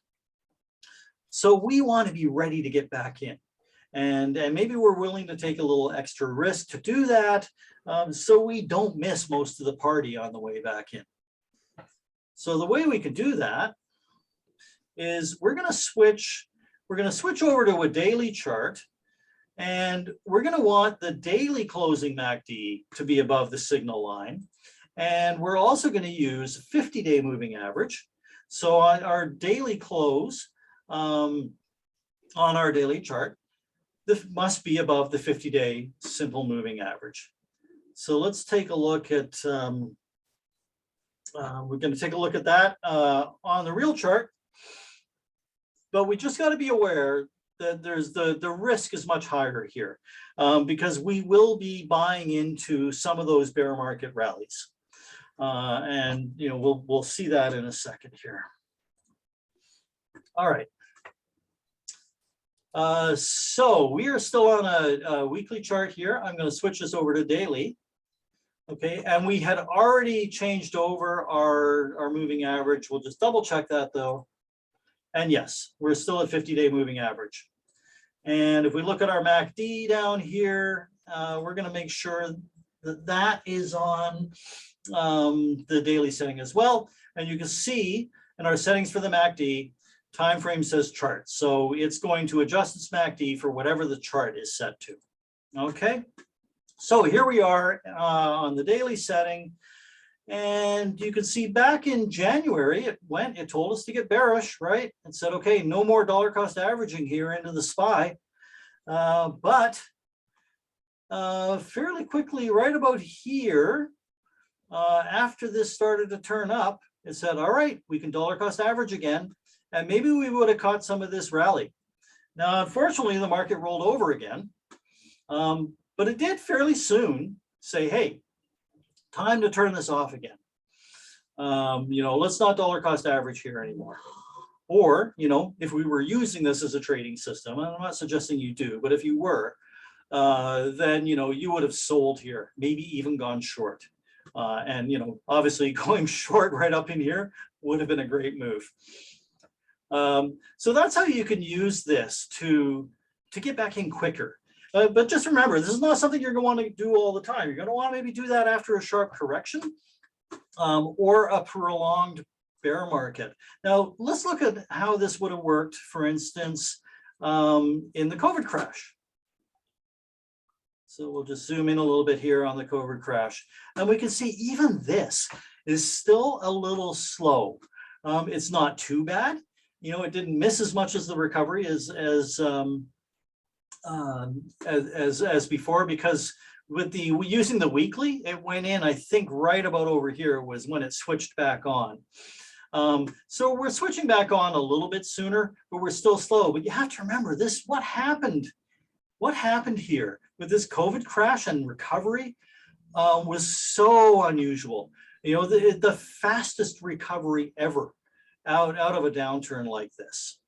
[SPEAKER 1] So we want to be ready to get back in. And maybe we're willing to take a little extra risk to do that, so we don't miss most of the party on the way back in. So the way we can do that is we're going to switch over to a daily chart, and we're going to want the daily closing MACD to be above the signal line. And we're also going to use 50-day moving average. So on our daily close, on our daily chart, this must be above the 50-day simple moving average. So let's take a look at, we're going to take a look at that on the real chart. But we just got to be aware that there's the risk is much higher here, because we will be buying into some of those bear market rallies. And we'll see that in a second here. All right. So we are still on a weekly chart here. I'm going to switch this over to daily. Okay, and we had already changed over our moving average. We'll just double check that though. And yes, we're still at 50-day moving average. And if we look at our MACD down here, we're going to make sure that that is on the daily setting as well. And you can see in our settings for the MACD, time frame says chart. So it's going to adjust its MACD for whatever the chart is set to. Okay, so here we are on the daily setting. And you can see back in January, it told us to get bearish, right? It said, okay, no more dollar cost averaging here into the SPY. But fairly quickly, right about here, after this started to turn up, it said, all right, we can dollar cost average again. And maybe we would have caught some of this rally. Now, unfortunately, the market rolled over again. But it did fairly soon say, hey, time to turn this off again. Let's not dollar cost average here anymore. Or, if we were using this as a trading system, and I'm not suggesting you do, but if you were, then, you would have sold here, maybe even gone short. And, obviously going short right up in here would have been a great move. So that's how you can use this to get back in quicker. But just remember, this is not something you're going to want to do all the time. You're going to want to maybe do that after a sharp correction or a prolonged bear market. Now, let's look at how this would have worked, for instance, in the COVID crash. So we'll just zoom in a little bit here on the COVID crash. And we can see even this is still a little slow. It's not too bad. It didn't miss as much as the recovery as before, because with using the weekly, it went in, I think right about over here was when it switched back on. So we're switching back on a little bit sooner, but we're still slow. But you have to remember this, what happened here with this COVID crash and recovery was so unusual. The fastest recovery ever out of a downturn like this.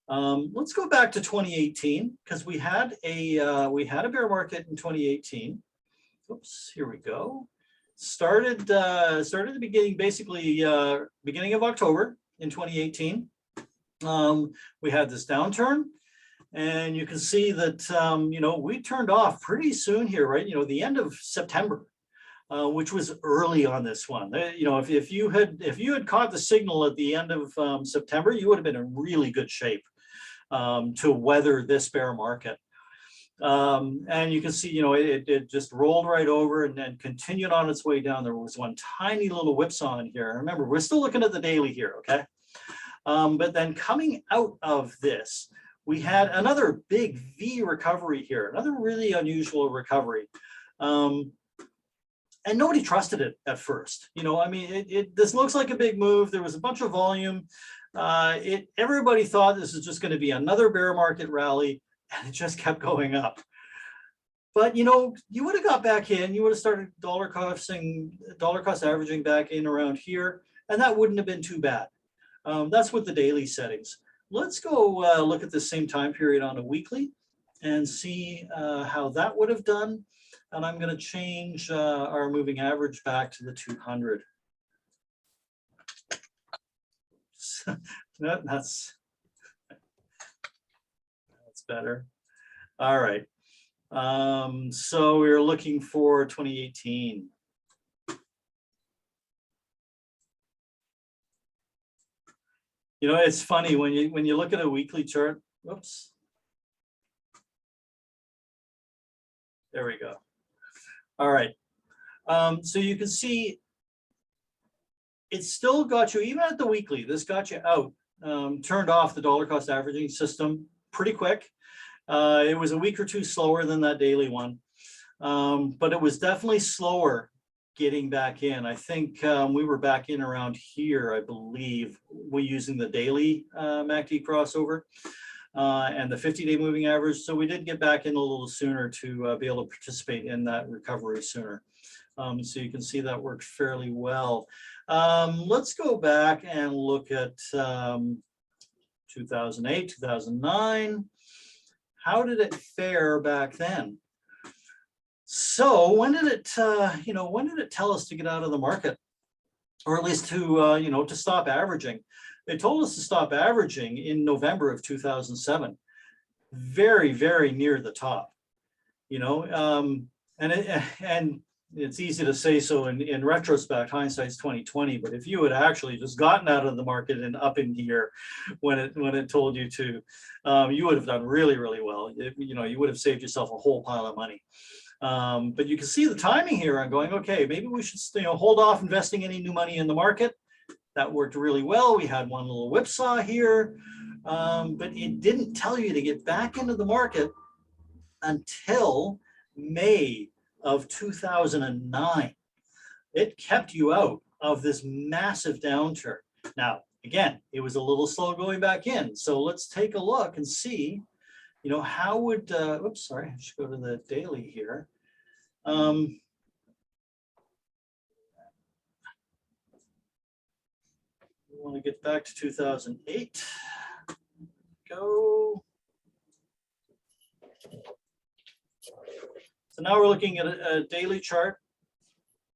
[SPEAKER 1] Let's go back to 2018, because we had a bear market in 2018. Oops, here we go. Started the beginning, basically beginning of October in 2018. We had this downturn, and you can see that we turned off pretty soon here, right? The end of September, which was early on this one. If you had caught the signal at the end of September, you would have been in really good shape to weather this bear market. And you can see, it just rolled right over and then continued on its way down. There was one tiny little whipsaw in here. Remember, we're still looking at the daily here, okay? But then coming out of this, we had another big V recovery here, another really unusual recovery. And nobody trusted it at first. This looks like a big move. There was a bunch of volume. Everybody thought this is just going to be another bear market rally, and it just kept going up. But you would have got back in, you would have started dollar cost averaging back in around here, and that wouldn't have been too bad. That's with the daily settings. Let's go look at the same time period on a weekly and see how that would have done. and I'm going to change our moving average back to the 200. That's better. All right. So we were looking for 2018. You know, it's funny when you look at a weekly chart. Whoops. There we go. All right. So you can see it still got you, even at the weekly, this got you out, turned off the dollar cost averaging system pretty quick. It was a week or two slower than that daily one, but it was definitely slower getting back in. I think we were back in around here, I believe, we're using the daily MACD crossover and the 50-day moving average. So we did get back in a little sooner to be able to participate in that recovery sooner. So you can see that worked fairly well. Let's go back and look at 2008, 2009. How did it fare back then? So when did it, when did it tell us to get out of the market, or at least to, to stop averaging? They told us to stop averaging in November of 2007, very, very near the top, and it's easy to say so in retrospect, hindsight's 2020. But if you had actually just gotten out of the market and up in here when it told you to, you would have done really, really well. You would have saved yourself a whole pile of money. But you can see the timing here. I'm going, okay, maybe we should hold off investing any new money in the market. That worked really well. We had one little whipsaw here, but it didn't tell you to get back into the market until May of 2009. It kept you out of this massive downturn. Now, again, it was a little slow going back in. So let's take a look and see, how would, oops, sorry, I should go to the daily here. We want to get back to 2008. Go. So now we're looking at a daily chart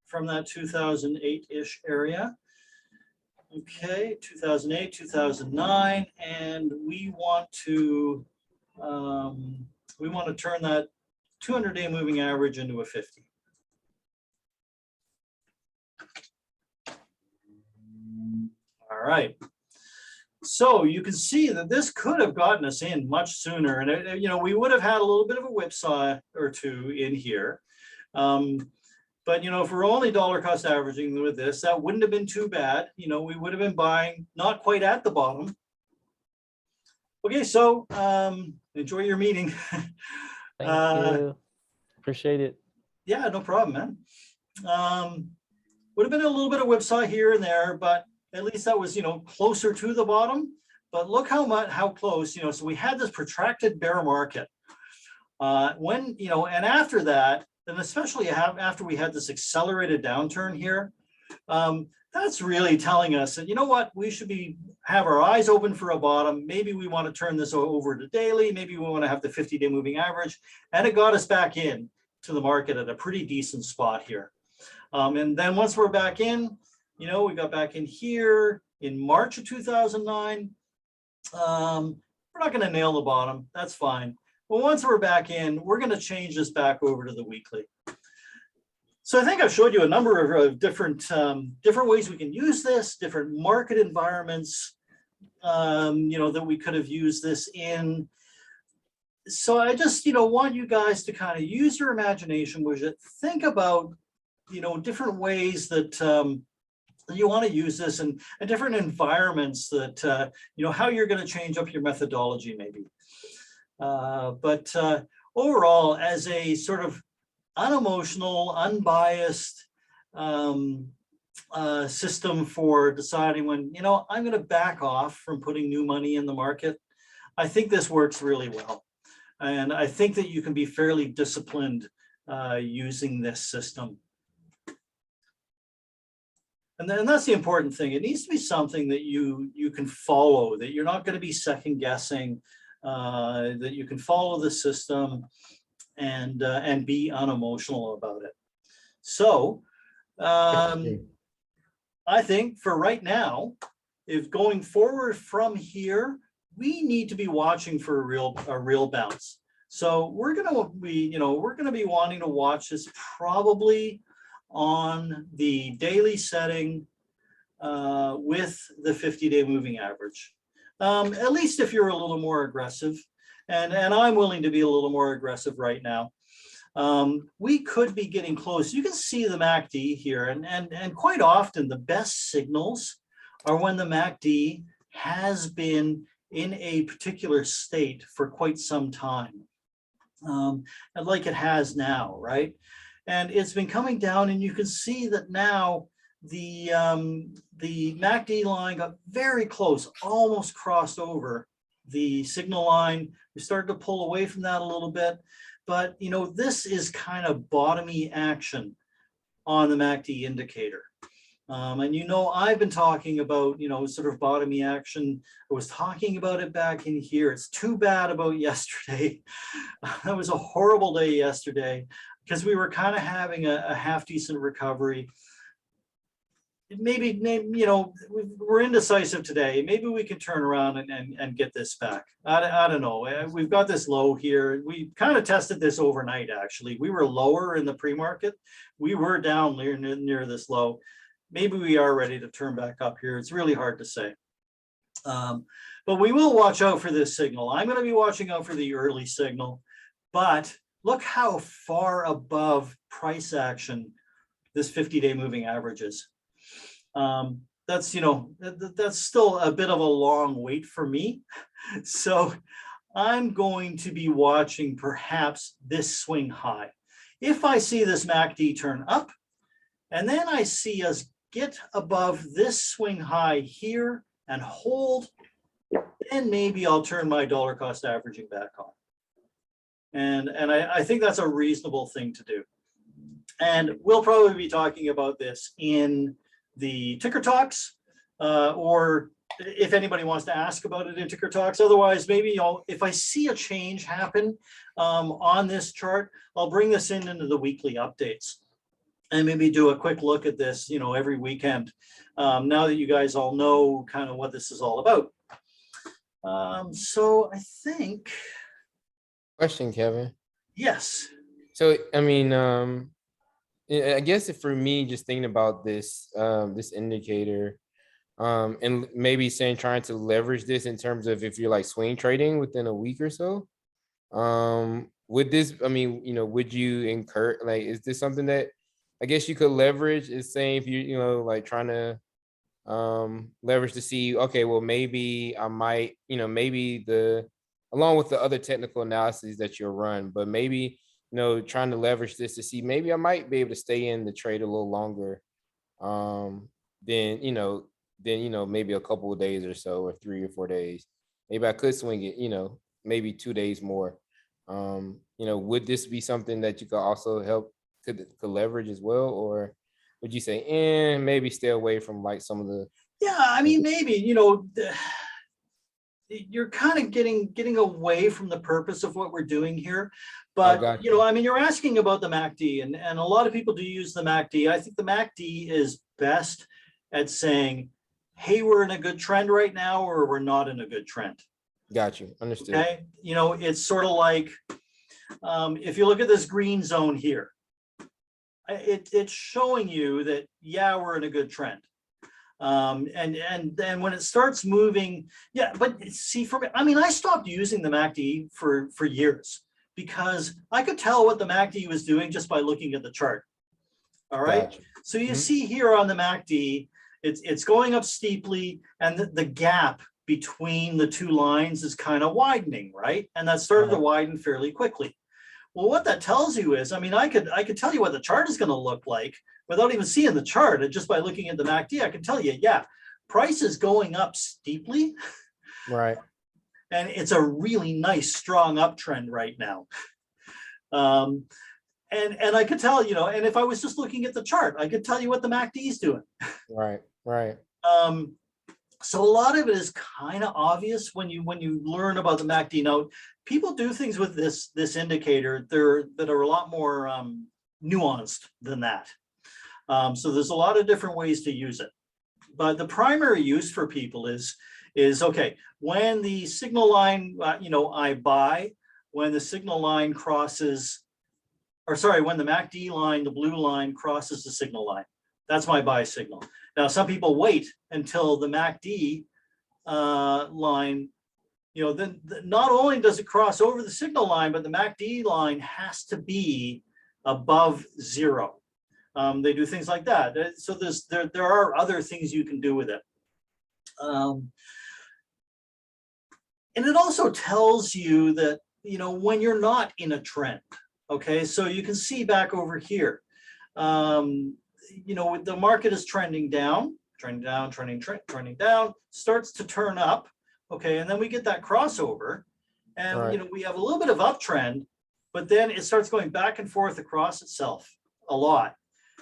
[SPEAKER 1] from that 2008-ish area. Okay, 2008, 2009, and we want to turn that 200-day moving average into a 50. All right. So you can see that this could have gotten us in much sooner, and we would have had a little bit of a whipsaw or two in here. But if we're only dollar cost averaging with this, that wouldn't have been too bad. We would have been buying not quite at the bottom. Okay, so enjoy your meeting.
[SPEAKER 4] Thank you. Appreciate it.
[SPEAKER 1] Yeah, no problem, man. Would have been a little bit of whipsaw here and there, but at least that was, closer to the bottom. But look how close, so we had this protracted bear market. And after that, and especially after we had this accelerated downturn here, that's really telling us that, what, we should have our eyes open for a bottom. Maybe we want to turn this over to daily. Maybe we want to have the 50-day moving average. And it got us back in to the market at a pretty decent spot here. And then once we're back in, we got back in here in March of 2009. We're not going to nail the bottom. That's fine. But once we're back in, we're going to change this back over to the weekly. So I think I've showed you a number of different ways we can use this, different market environments, that we could have used this in. So I just, want you guys to kind of use your imagination, think about, different ways that you want to use this and different environments that, how you're going to change up your methodology maybe. But overall, as a sort of unemotional, unbiased system for deciding when, I'm going to back off from putting new money in the market, I think this works really well. And I think that you can be fairly disciplined using this system. And that's the important thing. It needs to be something that you can follow, that you're not going to be second guessing, that you can follow the system. and be unemotional about it. So I think for right now, if going forward from here, we need to be watching for a real bounce. So we're gonna be wanting to watch this probably on the daily setting with the 50-day moving average. At least if you're a little more aggressive, and I'm willing to be a little more aggressive right now. We could be getting close. You can see the MACD here, and quite often the best signals are when the MACD has been in a particular state for quite some time, and like it has now, right? And it's been coming down, and you can see that now the MACD line got very close, almost crossed over the signal line. We started to pull away from that a little bit, but this is kind of bottomy action on the MACD indicator. And I've been talking about, sort of bottomy action. I was talking about it back in here. It's too bad about yesterday. That was a horrible day yesterday because we were kind of having a half decent recovery. Maybe, we're indecisive today. Maybe we can turn around and get this back. I don't know. We've got this low here. We kind of tested this overnight, actually. We were lower in the pre-market. We were down near this low. Maybe we are ready to turn back up here. It's really hard to say. But we will watch out for this signal. I'm going to be watching out for the early signal. But look how far above price action this 50-day moving average is. That's still a bit of a long wait for me. So I'm going to be watching perhaps this swing high. If I see this MACD turn up, and then I see us get above this swing high here and hold, then maybe I'll turn my dollar cost averaging back on. And I think that's a reasonable thing to do. And we'll probably be talking about this in the ticker talks, or if anybody wants to ask about it in ticker talks. Otherwise, maybe if I see a change happen on this chart, I'll bring this into the weekly updates and maybe do a quick look at this, every weekend. Now that you guys all know kind of what this is all about. So I think.
[SPEAKER 3] Question, Kevin.
[SPEAKER 1] Yes.
[SPEAKER 3] So, I mean, I guess for me, just thinking about this, this indicator, and maybe trying to leverage this in terms of if you're like swing trading within a week or so, would this, I mean, would you incur, like, is this something that I guess you could leverage? Is saying if you, like trying to leverage to see, okay, well, maybe I might, maybe along with the other technical analyses that you'll run, but maybe, trying to leverage this to see maybe I might be able to stay in the trade a little longer than maybe a couple of days or so, or 3 or 4 days. Maybe I could swing it, maybe 2 days more. Would this be something that you could also could leverage as well? Or would you say, maybe stay away from like some of the.
[SPEAKER 1] Yeah, I mean, maybe, you're kind of getting away from the purpose of what we're doing here. But, I mean, you're asking about the MACD, and a lot of people do use the MACD. I think the MACD is best at saying, hey, we're in a good trend right now, or we're not in a good trend.
[SPEAKER 3] Got you. Understood.
[SPEAKER 1] Okay. It's sort of like, if you look at this green zone here, it's showing you that, yeah, we're in a good trend. And then when it starts moving, yeah, but see, for me, I mean, I stopped using the MACD for years because I could tell what the MACD was doing just by looking at the chart. All right. Gotcha. So you see here on the MACD, it's going up steeply, and the gap between the two lines is kind of widening, right? And that started to widen fairly quickly. Well, what that tells you is, I mean, I could tell you what the chart is going to look like without even seeing the chart. And just by looking at the MACD, I can tell you, yeah, price is going up steeply.
[SPEAKER 3] Right.
[SPEAKER 1] And it's a really nice, strong uptrend right now. And I could tell, and if I was just looking at the chart, I could tell you what the MACD is doing.
[SPEAKER 3] Right, right.
[SPEAKER 1] So a lot of it is kind of obvious when you learn about the MACD. Now, people do things with this indicator that are a lot more nuanced than that. So there's a lot of different ways to use it. But the primary use for people is okay, when the signal line, I buy, when the signal line crosses, or sorry, when the MACD line, the blue line crosses the signal line, that's my buy signal. Now, some people wait until the MACD line, then not only does it cross over the signal line, but the MACD line has to be above 0. They do things like that. So there are other things you can do with it. And it also tells you that, when you're not in a trend. Okay, so you can see back over here, the market is trending down, trending down, starts to turn up. Okay, and then we get that crossover, and
[SPEAKER 3] Right.
[SPEAKER 1] we have a little bit of uptrend, but then it starts going back and forth across itself a lot.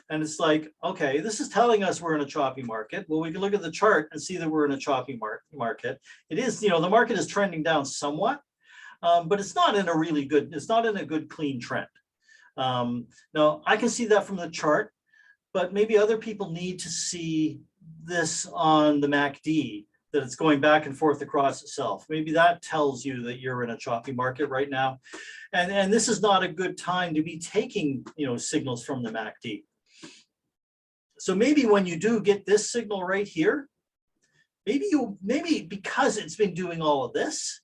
[SPEAKER 1] And it's like, okay, this is telling us we're in a choppy market. Well, we can look at the chart and see that we're in a choppy market. It is, the market is trending down somewhat, but it's not in a good clean trend. Now, I can see that from the chart, but maybe other people need to see this on the MACD, that it's going back and forth across itself. Maybe that tells you that you're in a choppy market right now. And this is not a good time to be taking, signals from the MACD. So maybe when you do get this signal right here, maybe because it's been doing all of this,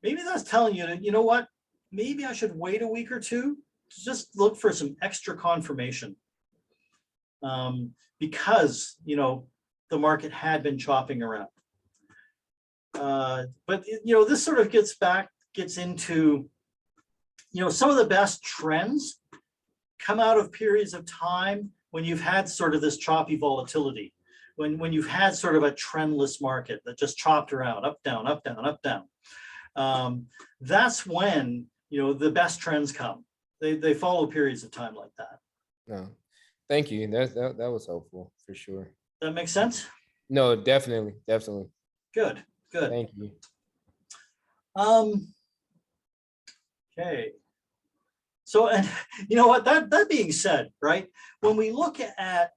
[SPEAKER 1] maybe that's telling you that, what, maybe I should wait a week or two to just look for some extra confirmation. Because, the market had been chopping around. But, this sort of gets into, some of the best trends come out of periods of time when you've had sort of this choppy volatility, when you've had sort of a trendless market that just chopped around, up, down, up, down, up, down. That's when, the best trends come. They follow periods of time like that.
[SPEAKER 3] No, thank you. That was helpful for sure.
[SPEAKER 1] That makes sense?
[SPEAKER 3] No, definitely.
[SPEAKER 1] Good.
[SPEAKER 3] Thank you.
[SPEAKER 1] Okay. So, and you know what, that being said, right, when we look at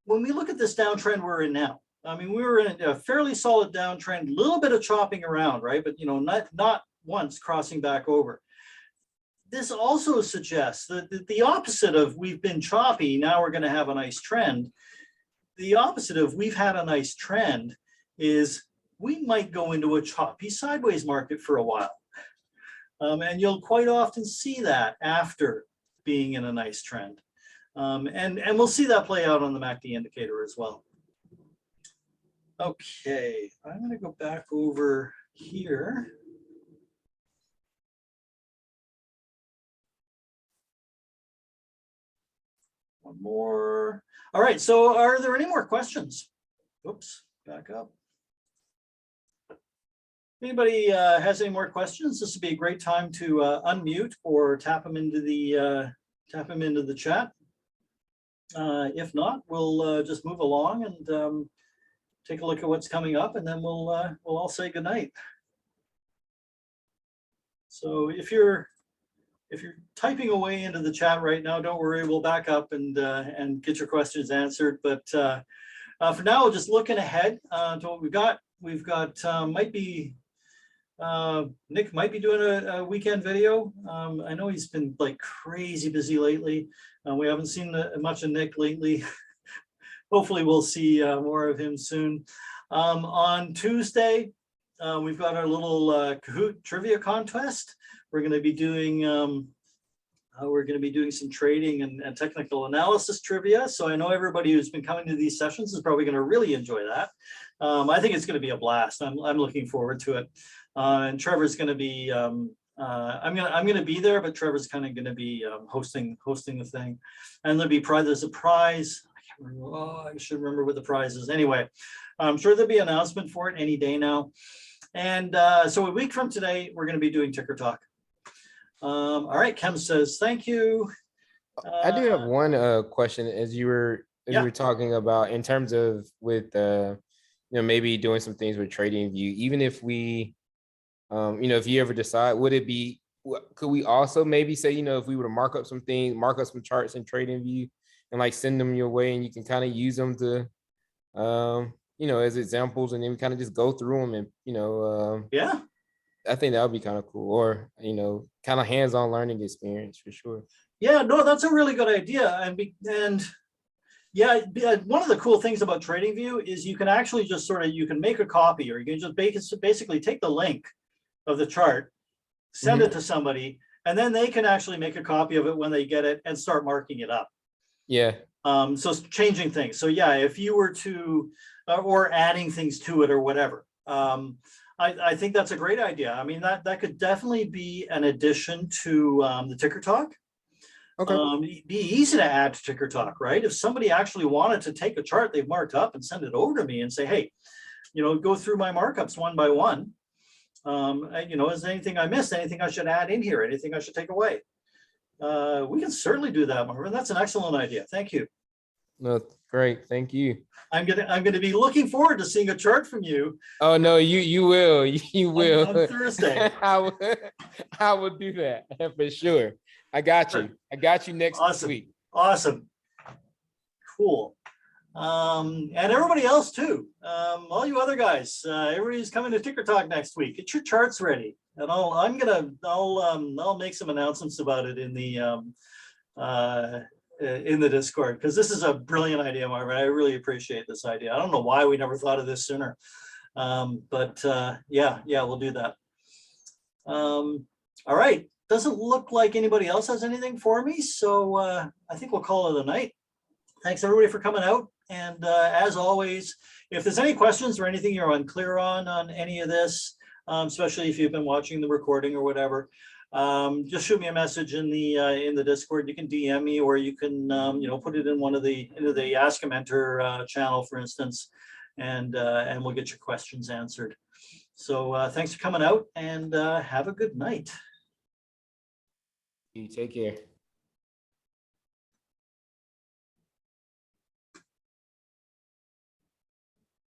[SPEAKER 1] this downtrend we're in now, I mean, we were in a fairly solid downtrend, a little bit of chopping around, right, but not once crossing back over. This also suggests that the opposite of we've been choppy, now we're going to have a nice trend. The opposite of we've had a nice trend is we might go into a choppy sideways market for a while. And you'll quite often see that after being in a nice trend. And we'll see that play out on the MACD indicator as well. Okay, I'm going to go back over here. One more. All right, so are there any more questions? Oops, back up. Anybody has any more questions? This would be a great time to unmute or tap them into the chat. If not, we'll just move along and take a look at what's coming up, and then we'll all say goodnight. So if you're typing away into the chat right now, don't worry, we'll back up and get your questions answered. But for now, just looking ahead to what we've got. We've got Nick might be doing a weekend video. I know he's been like crazy busy lately. We haven't seen much of Nick lately. Hopefully we'll see more of him soon. On Tuesday, we've got our little Kahoot trivia contest. We're going to be doing some trading and technical analysis trivia. So I know everybody who's been coming to these sessions is probably going to really enjoy that. I think it's going to be a blast. I'm looking forward to it. And Trevor's going to be, I'm going to be there, but Trevor's kind of going to be hosting the thing. And there's a prize. I can't remember. Oh, I should remember what the prize is. Anyway, I'm sure there'll be an announcement for it any day now. And so a week from today, we're going to be doing Ticker Talk. All right, Kem says thank you.
[SPEAKER 3] I do have one question as you were talking about in terms of with maybe doing some things with TradingView, even if we If you ever decide, would it be, could we also maybe say, if we were to mark up some things, mark up some charts in TradingView and like send them your way and you can kind of use them to, as examples, and then we kind of just go through them and,
[SPEAKER 1] Yeah.
[SPEAKER 3] I think that would be kind of cool, or, kind of hands-on learning experience for sure.
[SPEAKER 1] Yeah, no, that's a really good idea. And yeah, one of the cool things about TradingView is you can actually just you can make a copy, or you can just basically take the link of the chart, send it to somebody, and then they can actually make a copy of it when they get it and start marking it up.
[SPEAKER 3] Yeah.
[SPEAKER 1] So it's changing things. So yeah, if you were to, or adding things to it or whatever, I think that's a great idea. I mean, that could definitely be an addition to the Ticker Talk.
[SPEAKER 3] Okay.
[SPEAKER 1] It'd be easy to add to Ticker Talk, right? If somebody actually wanted to take a chart they've marked up and send it over to me and say, hey, go through my markups one by one. Is there anything I missed? Anything I should add in here? Anything I should take away? We can certainly do that, Marvin. That's an excellent idea. Thank you.
[SPEAKER 3] No, great. Thank you.
[SPEAKER 1] I'm gonna be looking forward to seeing a chart from you.
[SPEAKER 3] Oh no, you will. You will.
[SPEAKER 1] On Thursday.
[SPEAKER 3] I will do that for sure. I got you. I got you next week.
[SPEAKER 1] Awesome. Cool. And everybody else too. All you other guys, everybody's coming to Ticker Talk next week. Get your charts ready. And I'll make some announcements about it in the Discord, because this is a brilliant idea, Marvin. I really appreciate this idea. I don't know why we never thought of this sooner. But yeah, we'll do that. All right. Doesn't look like anybody else has anything for me, so I think we'll call it a night. Thanks everybody for coming out. And as always, if there's any questions or anything you're unclear on any of this, especially if you've been watching the recording or whatever, just shoot me a message in the Discord. You can DM me, or you can put it in into the Ask a Mentor channel, for instance, and we'll get your questions answered. So thanks for coming out, and have a good night.
[SPEAKER 3] You take care.